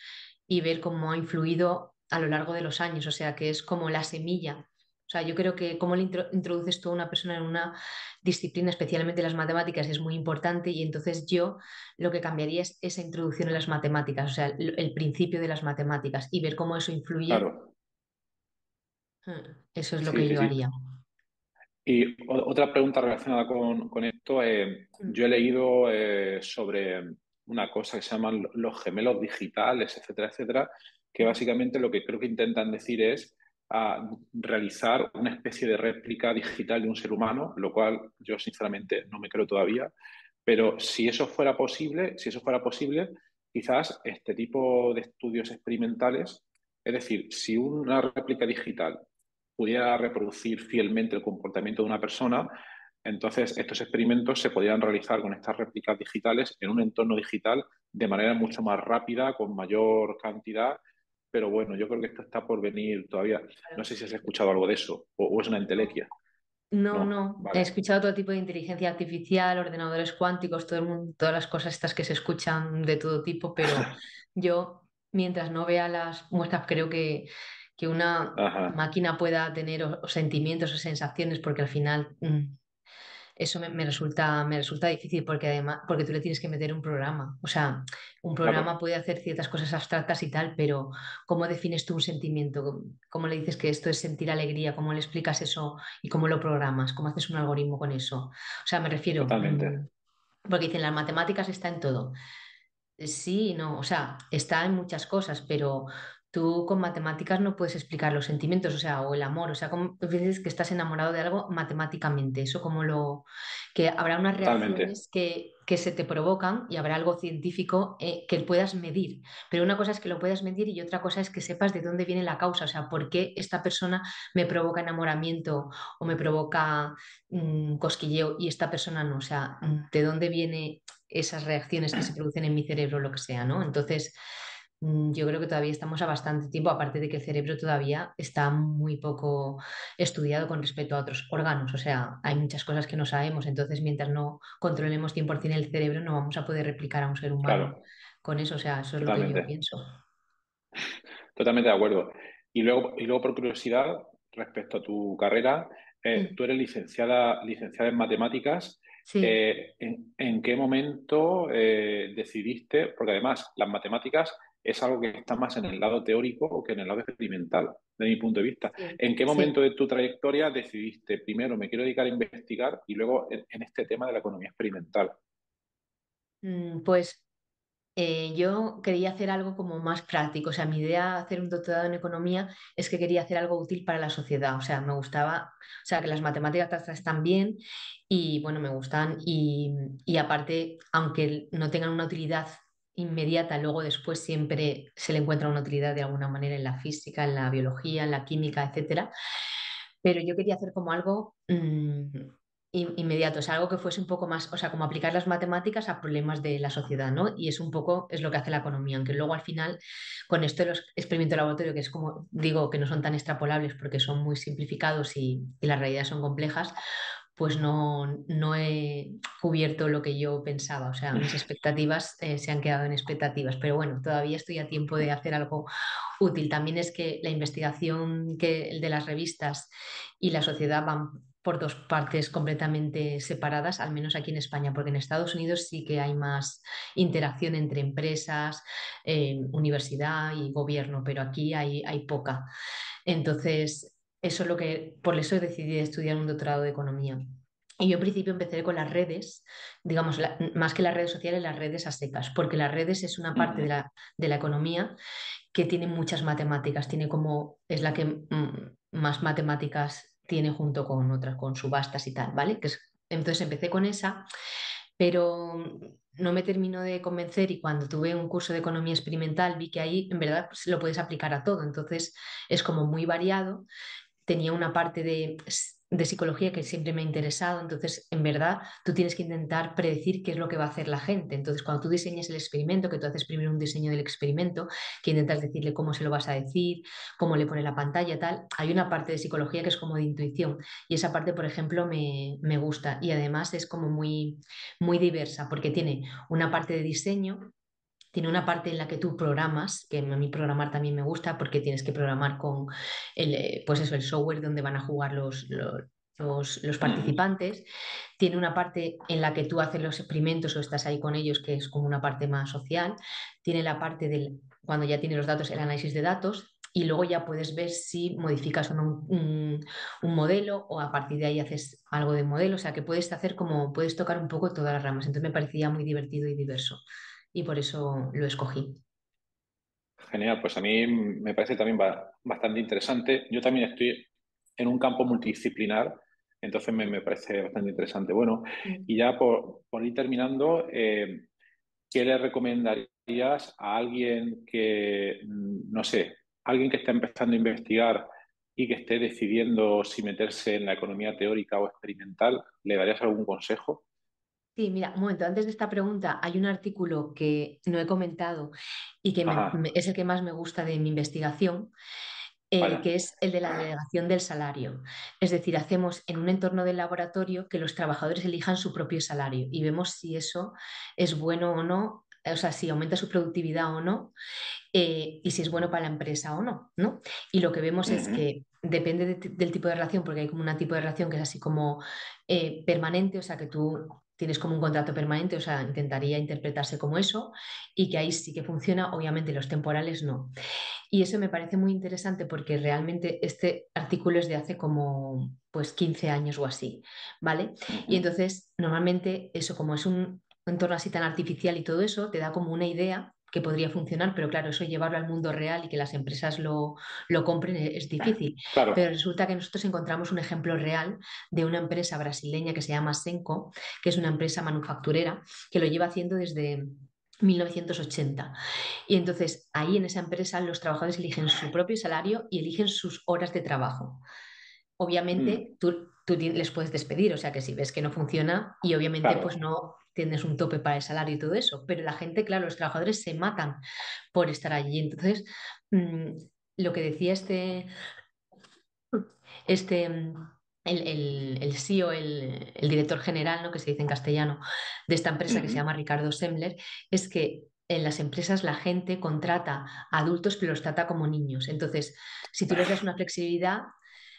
y ver cómo ha influido a lo largo de los años, o sea, que es como la semilla. O sea, yo creo que cómo le introduces tú a una persona en una disciplina, especialmente las matemáticas, es muy importante y entonces yo lo que cambiaría es esa introducción en las matemáticas, o sea, el principio de las matemáticas y ver cómo eso influye. Claro, Eso es lo sí, que sí, yo sí. haría. Y otra pregunta relacionada con esto, Mm. yo he leído sobre una cosa que se llaman los gemelos digitales, etcétera, etcétera, que Mm. básicamente lo que creo que intentan decir es realizar una especie de réplica digital de un ser humano, lo cual yo sinceramente no me creo todavía, pero si eso fuera posible, quizás este tipo de estudios experimentales, es decir, si una réplica digital pudiera reproducir fielmente el comportamiento de una persona, entonces estos experimentos se podrían realizar con estas réplicas digitales en un entorno digital de manera mucho más rápida, con mayor cantidad. Pero bueno, yo creo que esto está por venir todavía. No Claro. sé si has escuchado algo de eso o es una No. entelequia. No, ¿no? no. He Vale, escuchado todo tipo de inteligencia artificial, ordenadores cuánticos, todo el mundo, todas las cosas estas que se escuchan de todo tipo, pero yo, mientras no vea las muestras, creo que una ajá, máquina pueda tener o sentimientos o sensaciones, porque al final eso me resulta difícil porque además, porque tú le tienes que meter un programa. O sea, un programa claro, puede hacer ciertas cosas abstractas y tal, pero ¿cómo defines tú un sentimiento? ¿Cómo le dices que esto es sentir alegría? ¿Cómo le explicas eso y cómo lo programas? ¿Cómo haces un algoritmo con eso? O sea, me refiero, totalmente, porque dicen, las matemáticas está en todo. Sí, no, o sea, está en muchas cosas, pero tú con matemáticas no puedes explicar los sentimientos, o sea, o el amor, o sea, como dices que estás enamorado de algo matemáticamente, eso como lo, que habrá unas totalmente, reacciones que se te provocan y habrá algo científico que puedas medir, pero una cosa es que lo puedas medir y otra cosa es que sepas de dónde viene la causa, o sea, por qué esta persona me provoca enamoramiento o me provoca cosquilleo y esta persona no, o sea, de dónde viene esas reacciones que se producen en mi cerebro, lo que sea, ¿no? Entonces, yo creo que todavía estamos a bastante tiempo, aparte de que el cerebro todavía está muy poco estudiado con respecto a otros órganos, o sea, hay muchas cosas que no sabemos, entonces mientras no controlemos 100% el cerebro, no vamos a poder replicar a un ser humano claro, con eso, o sea, eso es lo que yo totalmente. pienso. Totalmente de acuerdo. Y luego por curiosidad, respecto a tu carrera, Mm, tú eres licenciada en matemáticas. sí. ¿En qué momento decidiste? Porque además las matemáticas es algo que está más en el lado teórico que en el lado experimental, de mi punto de vista. Sí, ¿En qué momento sí. de tu trayectoria decidiste, primero me quiero dedicar a investigar y luego en este tema de la economía experimental? Pues yo quería hacer algo como más práctico, o sea, mi idea de hacer un doctorado en economía es que quería hacer algo útil para la sociedad, o sea, me gustaba, o sea, que las matemáticas están bien y bueno, me gustan y aparte, aunque no tengan una utilidad inmediata, luego después siempre se le encuentra una utilidad de alguna manera en la física, en la biología, en la química, etcétera, pero yo quería hacer como algo inmediato, o sea, algo que fuese un poco más, o sea, como aplicar las matemáticas a problemas de la sociedad, ¿no? Y es un poco, es lo que hace la economía, aunque luego al final, con esto de los experimentos de laboratorio, que es como digo, que no son tan extrapolables porque son muy simplificados y las realidades son complejas, pues no he cubierto lo que yo pensaba, o sea, mis expectativas se han quedado en expectativas, pero bueno, todavía estoy a tiempo de hacer algo útil. También es que la investigación que el de las revistas y la sociedad van por dos partes completamente separadas, al menos aquí en España, porque en Estados Unidos sí que hay más interacción entre empresas, universidad y gobierno, pero aquí hay poca. Entonces, eso es lo que, por eso decidí estudiar un doctorado de economía. Y yo en principio empecé con las redes, digamos, más que las redes sociales, las redes a secas, porque las redes es una parte Ujú. de la economía que tiene muchas matemáticas, tiene como, es la que más matemáticas tiene junto con otras, con subastas y tal, ¿vale? Entonces empecé con esa, pero no me terminó de convencer y cuando tuve un curso de economía experimental vi que ahí en verdad pues, lo puedes aplicar a todo, entonces es como muy variado, tenía una parte de psicología que siempre me ha interesado, entonces en verdad tú tienes que intentar predecir qué es lo que va a hacer la gente. Entonces cuando tú diseñas el experimento, que tú haces primero un diseño del experimento, que intentas decirle cómo se lo vas a decir, cómo le pones la pantalla, tal, hay una parte de psicología que es como de intuición y esa parte, por ejemplo, me gusta y además es como muy diversa porque tiene una parte de diseño, tiene una parte en la que tú programas, que a mí programar también me gusta porque tienes que programar con pues eso, el software donde van a jugar los Ujú. participantes. Tiene una parte en la que tú haces los experimentos o estás ahí con ellos, que es como una parte más social. Tiene la parte del, cuando ya tienes los datos, el análisis de datos. Y luego ya puedes ver si modificas o no un modelo o a partir de ahí haces algo de modelo. O sea que puedes hacer como, puedes tocar un poco todas las ramas. Entonces me parecía muy divertido y diverso y por eso lo escogí. Genial, pues a mí me parece también bastante interesante. Yo también estoy en un campo multidisciplinar, entonces me parece bastante interesante. Bueno, Mm. y ya por ir terminando, ¿qué le recomendarías a alguien que, no sé, alguien que está empezando a investigar y que esté decidiendo si meterse en la economía teórica o experimental? ¿Le darías algún consejo? Sí, mira, un momento, antes de esta pregunta hay un artículo que no he comentado y que Ajá, es el que más me gusta de mi investigación, Vaya. que es el de la delegación del salario. Es decir, hacemos en un entorno de laboratorio que los trabajadores elijan su propio salario y vemos si eso es bueno o no, o sea, si aumenta su productividad o no, y si es bueno para la empresa o no, ¿no? Y lo que vemos es Ujú. que depende del tipo de relación, porque hay como un tipo de relación que es así como permanente, o sea, que tú tienes como un contrato permanente, o sea, intentaría interpretarse como eso, y que ahí sí que funciona, obviamente los temporales no. Y eso me parece muy interesante porque realmente este artículo es de hace como pues 15 años o así, ¿vale? Y Ujú. entonces normalmente eso como es un entorno así tan artificial y todo eso te da como una idea que podría funcionar, pero claro, eso llevarlo al mundo real y que las empresas lo compren es difícil. Pero Claro. resulta que nosotros encontramos un ejemplo real de una empresa brasileña que se llama Senco, que es una empresa manufacturera que lo lleva haciendo desde 1980. Y entonces ahí en esa empresa los trabajadores eligen su propio salario y eligen sus horas de trabajo. Obviamente Mm. tú les puedes despedir, o sea que si ves que no funciona y obviamente pues Claro. no tienes un tope para el salario y todo eso, pero la gente, claro, los trabajadores se matan por estar allí. Entonces, mm, lo que decía este, el CEO, el director general, ¿no? Que se dice en castellano, de esta empresa que se Ujú. llama Ricardo Semler, es que en las empresas la gente contrata a adultos pero los trata como niños. Entonces, si tú les das una flexibilidad,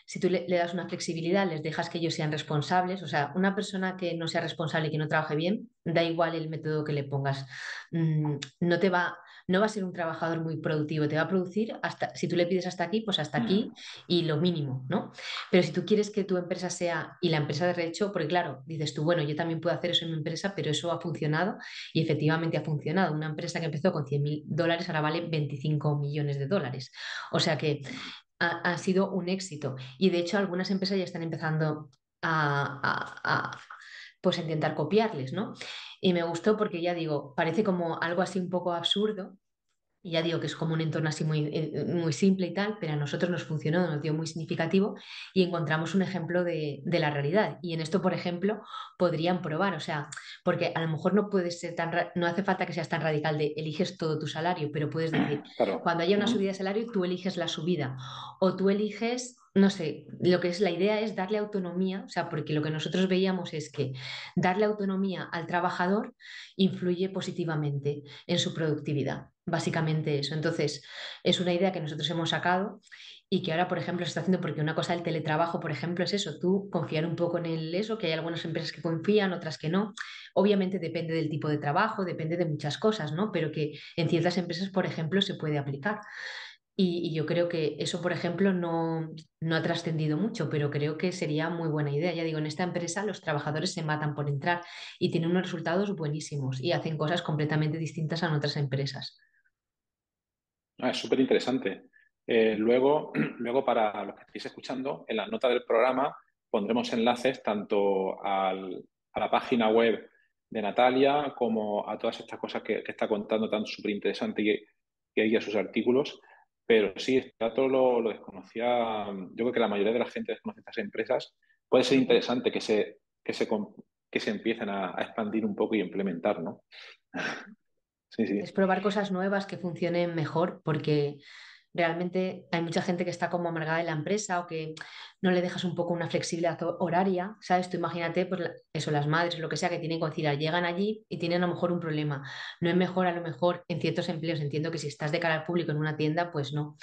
si tú le das una flexibilidad, les dejas que ellos sean responsables, o sea, una persona que no sea responsable y que no trabaje bien, da igual el método que le pongas. No te va, no va a ser un trabajador muy productivo, te va a producir hasta, si tú le pides hasta aquí, pues hasta aquí Ujú. y lo mínimo, ¿no? Pero si tú quieres que tu empresa sea, y la empresa de hecho, porque claro, dices tú, bueno, yo también puedo hacer eso en mi empresa, pero eso ha funcionado y efectivamente ha funcionado. Una empresa que empezó con $100.000 ahora vale 25 millones de dólares. O sea que ha sido un éxito. Y de hecho algunas empresas ya están empezando pues a intentar copiarles, ¿no? Y me gustó porque ya digo, parece como algo así un poco absurdo, y ya digo que es como un entorno así muy, muy simple y tal, pero a nosotros nos funcionó, nos dio muy significativo y encontramos un ejemplo de la realidad. Y en esto, por ejemplo, podrían probar, o sea, porque a lo mejor no puedes ser tan, no hace falta que seas tan radical de eliges todo tu salario, pero puedes decir, Claro. cuando haya una subida Ujú. de salario, tú eliges la subida o tú eliges, no sé, lo que es la idea es darle autonomía, o sea, porque lo que nosotros veíamos es que darle autonomía al trabajador influye positivamente en su productividad. Básicamente eso. Entonces, es una idea que nosotros hemos sacado y que ahora, por ejemplo, se está haciendo porque una cosa del teletrabajo, por ejemplo, es eso, tú confiar un poco en eso, que hay algunas empresas que confían, otras que no. Obviamente depende del tipo de trabajo, depende de muchas cosas, ¿no? Pero que en ciertas empresas, por ejemplo, se puede aplicar. Y yo creo que eso, por ejemplo, no ha trascendido mucho, pero creo que sería muy buena idea. Ya digo, en esta empresa los trabajadores se matan por entrar y tienen unos resultados buenísimos y hacen cosas completamente distintas a otras empresas. Es súper interesante. Luego, luego, para los que estéis escuchando, en la nota del programa pondremos enlaces tanto a la página web de Natalia como a todas estas cosas que está contando tan súper interesante y ahí a sus artículos. Pero sí, este dato lo desconocía. Yo creo que la mayoría de la gente desconoce estas empresas. Puede ser Ujú. interesante que se empiecen a expandir un poco y implementar, ¿no? Sí, Es sí. probar cosas nuevas que funcionen mejor, porque realmente hay mucha gente que está como amargada en la empresa o que no le dejas un poco una flexibilidad horaria, ¿sabes? Tú imagínate, pues eso, las madres, lo que sea, que tienen que conciliar, llegan allí y tienen a lo mejor un problema. No es mejor, a lo mejor, en ciertos empleos, entiendo que si estás de cara al público en una tienda, pues no,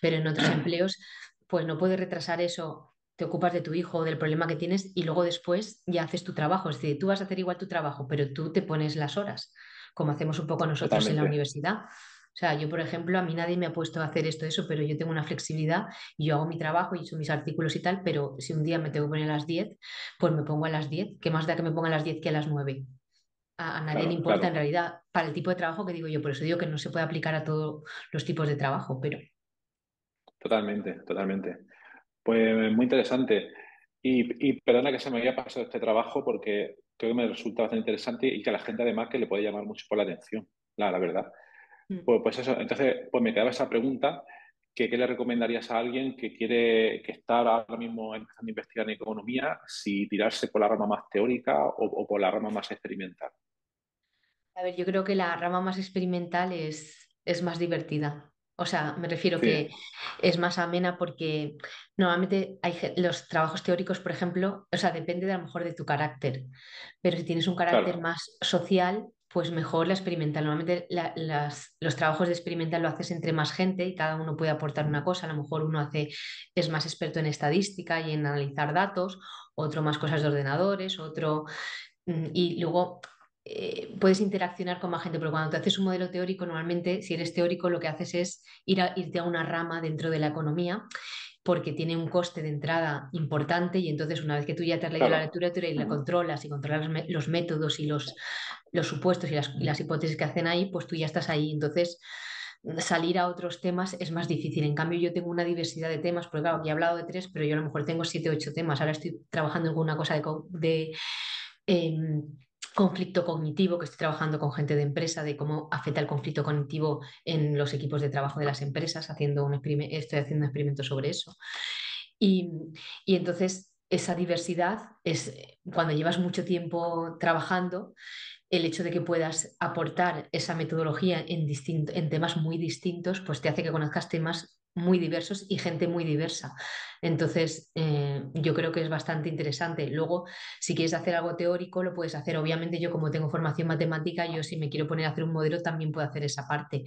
pero en otros empleos, pues no puedes retrasar eso. Te ocupas de tu hijo o del problema que tienes y luego después ya haces tu trabajo. Es decir, tú vas a hacer igual tu trabajo, pero tú te pones las horas como hacemos un poco nosotros en la Totalmente. universidad. O sea, yo, por ejemplo, a mí nadie me ha puesto a hacer esto, eso, pero yo tengo una flexibilidad y yo hago mi trabajo y he hecho mis artículos y tal, pero si un día me tengo que poner a las 10 pues me pongo a las 10. ¿Qué más da que me ponga a las 10 que a las 9? A nadie le Claro, importa en claro. realidad para el tipo de trabajo que digo yo. Por eso digo que no se puede aplicar a todos los tipos de trabajo, pero Totalmente, totalmente. Pues muy interesante. Y perdona que se me había pasado este trabajo porque creo que me resulta bastante interesante y que a la gente además que le puede llamar mucho por la atención, la verdad. Pues eso, entonces pues me quedaba esa pregunta, que ¿qué le recomendarías a alguien que quiere, que está ahora mismo empezando a investigar en economía, si tirarse por la rama más teórica o por la rama más experimental? a ver, yo creo que la rama más experimental es más divertida. O sea, me refiero que Sí, es más amena porque normalmente los trabajos teóricos, por ejemplo, o sea, depende de a lo mejor de tu carácter, pero si tienes un carácter claro. más social, pues mejor la experimental. Normalmente los trabajos de experimental lo haces entre más gente y cada uno puede aportar una cosa. A lo mejor es más experto en estadística y en analizar datos, otro más cosas de ordenadores, otro y luego puedes interaccionar con más gente, pero cuando te haces un modelo teórico, normalmente si eres teórico lo que haces es irte a una rama dentro de la economía porque tiene un coste de entrada importante y entonces una vez que tú ya te has leído la Claro. literatura y la controlas y controlas los métodos y los supuestos y las hipótesis que hacen ahí, pues tú ya estás ahí. Entonces salir a otros temas es más difícil. En cambio, yo tengo una diversidad de temas, porque claro, aquí he hablado de tres, pero yo a lo mejor tengo siete, ocho temas. Ahora estoy trabajando en alguna cosa conflicto cognitivo, que estoy trabajando con gente de empresa, de cómo afecta el conflicto cognitivo en los equipos de trabajo de las empresas, estoy haciendo un experimento sobre eso. Y, y entonces esa diversidad es cuando llevas mucho tiempo trabajando, el hecho de que puedas aportar esa metodología en temas muy distintos, pues te hace que conozcas temas muy diversos y gente muy diversa. Entonces, yo creo que es bastante interesante. Luego, si quieres hacer algo teórico, lo puedes hacer. Obviamente, yo como tengo formación matemática, yo si me quiero poner a hacer un modelo, también puedo hacer esa parte.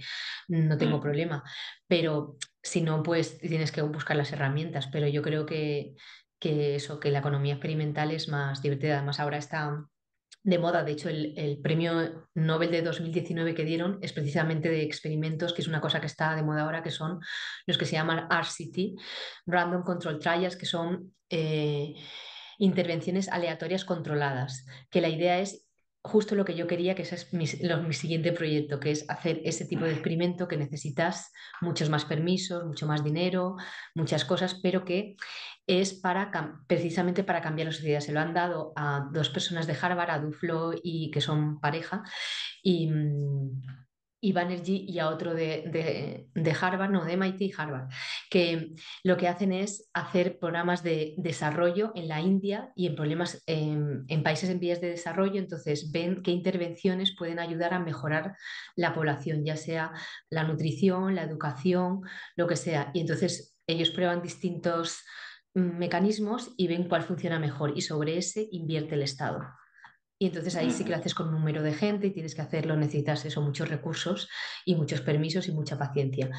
No tengo Mm. problema. Pero si no, pues tienes que buscar las herramientas. Pero yo creo que la economía experimental es más divertida. Además, ahora está de moda. De hecho, el premio Nobel de 2019 que dieron es precisamente de experimentos, que es una cosa que está de moda ahora, que son los que se llaman RCT, Random Control Trials, que son intervenciones aleatorias controladas, que la idea es justo lo que yo quería, que ese es mi siguiente proyecto, que es hacer ese tipo de experimento que necesitas muchos más permisos, mucho más dinero, muchas cosas, pero que es precisamente para cambiar la sociedad. Se lo han dado a dos personas de Harvard, a Duflo y que son pareja, y, y Banerjee y a otro de Harvard, no, de MIT y Harvard, que lo que hacen es hacer programas de desarrollo en la India y en problemas en países en vías de desarrollo. Entonces ven qué intervenciones pueden ayudar a mejorar la población, ya sea la nutrición, la educación, lo que sea. Y entonces ellos prueban distintos mecanismos y ven cuál funciona mejor y sobre ese invierte el Estado. Y entonces ahí sí que lo Ujú. haces con un número de gente y tienes que hacerlo, necesitas eso, muchos recursos y muchos permisos y mucha paciencia.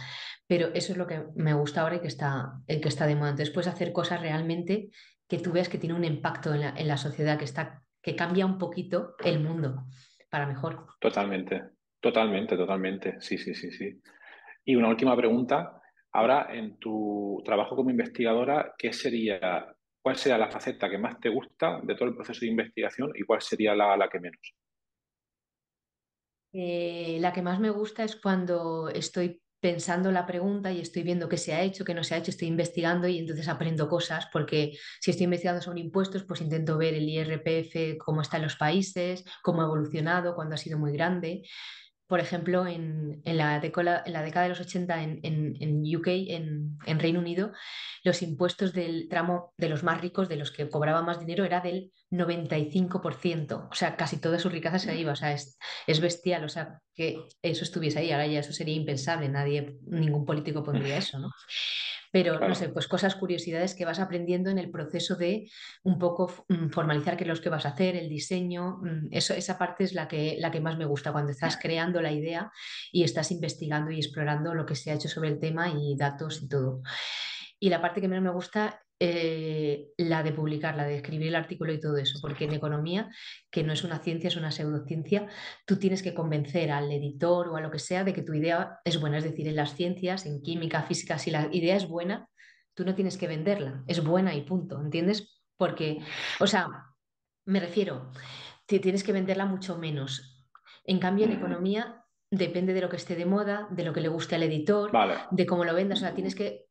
Pero eso es lo que me gusta ahora y el que está de moda. Entonces puedes hacer cosas realmente que tú veas que tiene un impacto en la sociedad, que cambia un poquito el mundo para mejor. Totalmente, totalmente, totalmente. Sí, sí, sí, sí. Y una última pregunta. Ahora, en tu trabajo como investigadora, cuál sería la faceta que más te gusta de todo el proceso de investigación y cuál sería la que menos? La que más me gusta es cuando estoy pensando la pregunta y estoy viendo qué se ha hecho, qué no se ha hecho, estoy investigando y entonces aprendo cosas, porque si estoy investigando sobre impuestos, pues intento ver el IRPF, cómo está en los países, cómo ha evolucionado, cuándo ha sido muy grande. Por ejemplo, en la década de los 80 en UK, en Reino Unido, los impuestos del tramo de los más ricos, de los que cobraba más dinero, era del 95%. O sea, casi toda su riqueza se iba. O sea, es bestial. O sea, que eso estuviese ahí. Ahora ya eso sería impensable. Ningún político pondría eso, ¿no? Pero no sé, Claro. pues cosas, curiosidades que vas aprendiendo en el proceso de un poco formalizar qué es lo que vas a hacer, el diseño. Esa parte es la que más me gusta, cuando estás creando la idea y estás investigando y explorando lo que se ha hecho sobre el tema y datos y todo. Y la parte que menos me gusta, la de publicar, la de escribir el artículo y todo eso, porque en economía, que no es una ciencia, es una pseudociencia, tú tienes que convencer al editor o a lo que sea de que tu idea es buena. Es decir, en las ciencias, en química, física, si la idea es buena, tú no tienes que venderla, es buena y punto, ¿entiendes? Porque, o sea, me refiero, tienes que venderla mucho menos. En cambio, en Ujú. economía depende de lo que esté de moda, de lo que le guste al editor, Vale. de cómo lo vendas. O sea, tienes que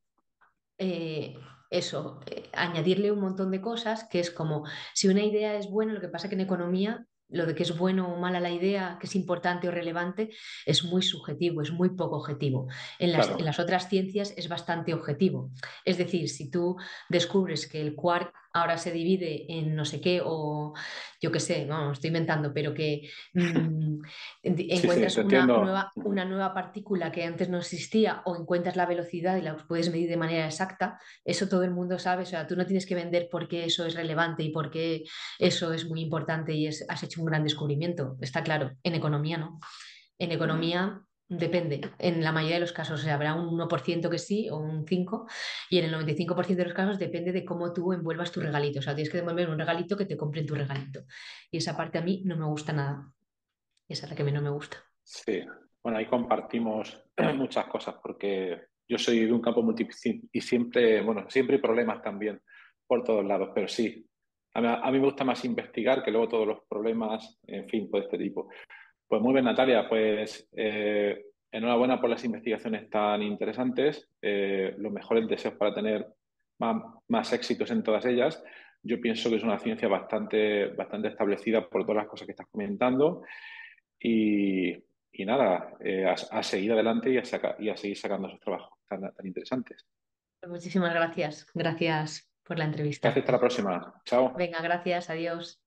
añadirle un montón de cosas, que es como, si una idea es buena, lo que pasa que en economía, lo de que es bueno o mala la idea, que es importante o relevante, es muy subjetivo, es muy poco objetivo. En Claro. las otras ciencias es bastante objetivo. Es decir, si tú descubres que el quark ahora se divide en no sé qué, o yo qué sé, no, estoy inventando, pero que Sí, sí, encuentras te entiendo. una nueva partícula que antes no existía, o encuentras la velocidad y la puedes medir de manera exacta, eso todo el mundo sabe. O sea, tú no tienes que vender por qué eso es relevante y por qué eso es muy importante y has hecho un gran descubrimiento. Está claro, en economía no. En economía depende. En la mayoría de los casos, o sea, habrá un 1% que sí o un 5%, y en el 95% de los casos depende de cómo tú envuelvas tu regalito. O sea, tienes que devolver un regalito que te compren tu regalito. Y esa parte a mí no me gusta nada. Esa es la que a mí no me gusta. Sí, bueno, ahí compartimos muchas cosas porque yo soy de un campo multidisciplinar y siempre, bueno, siempre hay problemas también por todos lados, pero sí, a mí me gusta más investigar que luego todos los problemas, en fin, pues de este tipo. Pues muy bien, Natalia, pues enhorabuena por las investigaciones tan interesantes, los mejores deseos para tener más éxitos en todas ellas. Yo pienso que es una ciencia bastante establecida por todas las cosas que estás comentando y, y nada, a seguir adelante y a seguir sacando esos trabajos tan interesantes. Muchísimas gracias. Gracias por la Gracias, entrevista. hasta la próxima. Chao. Venga, gracias. Adiós.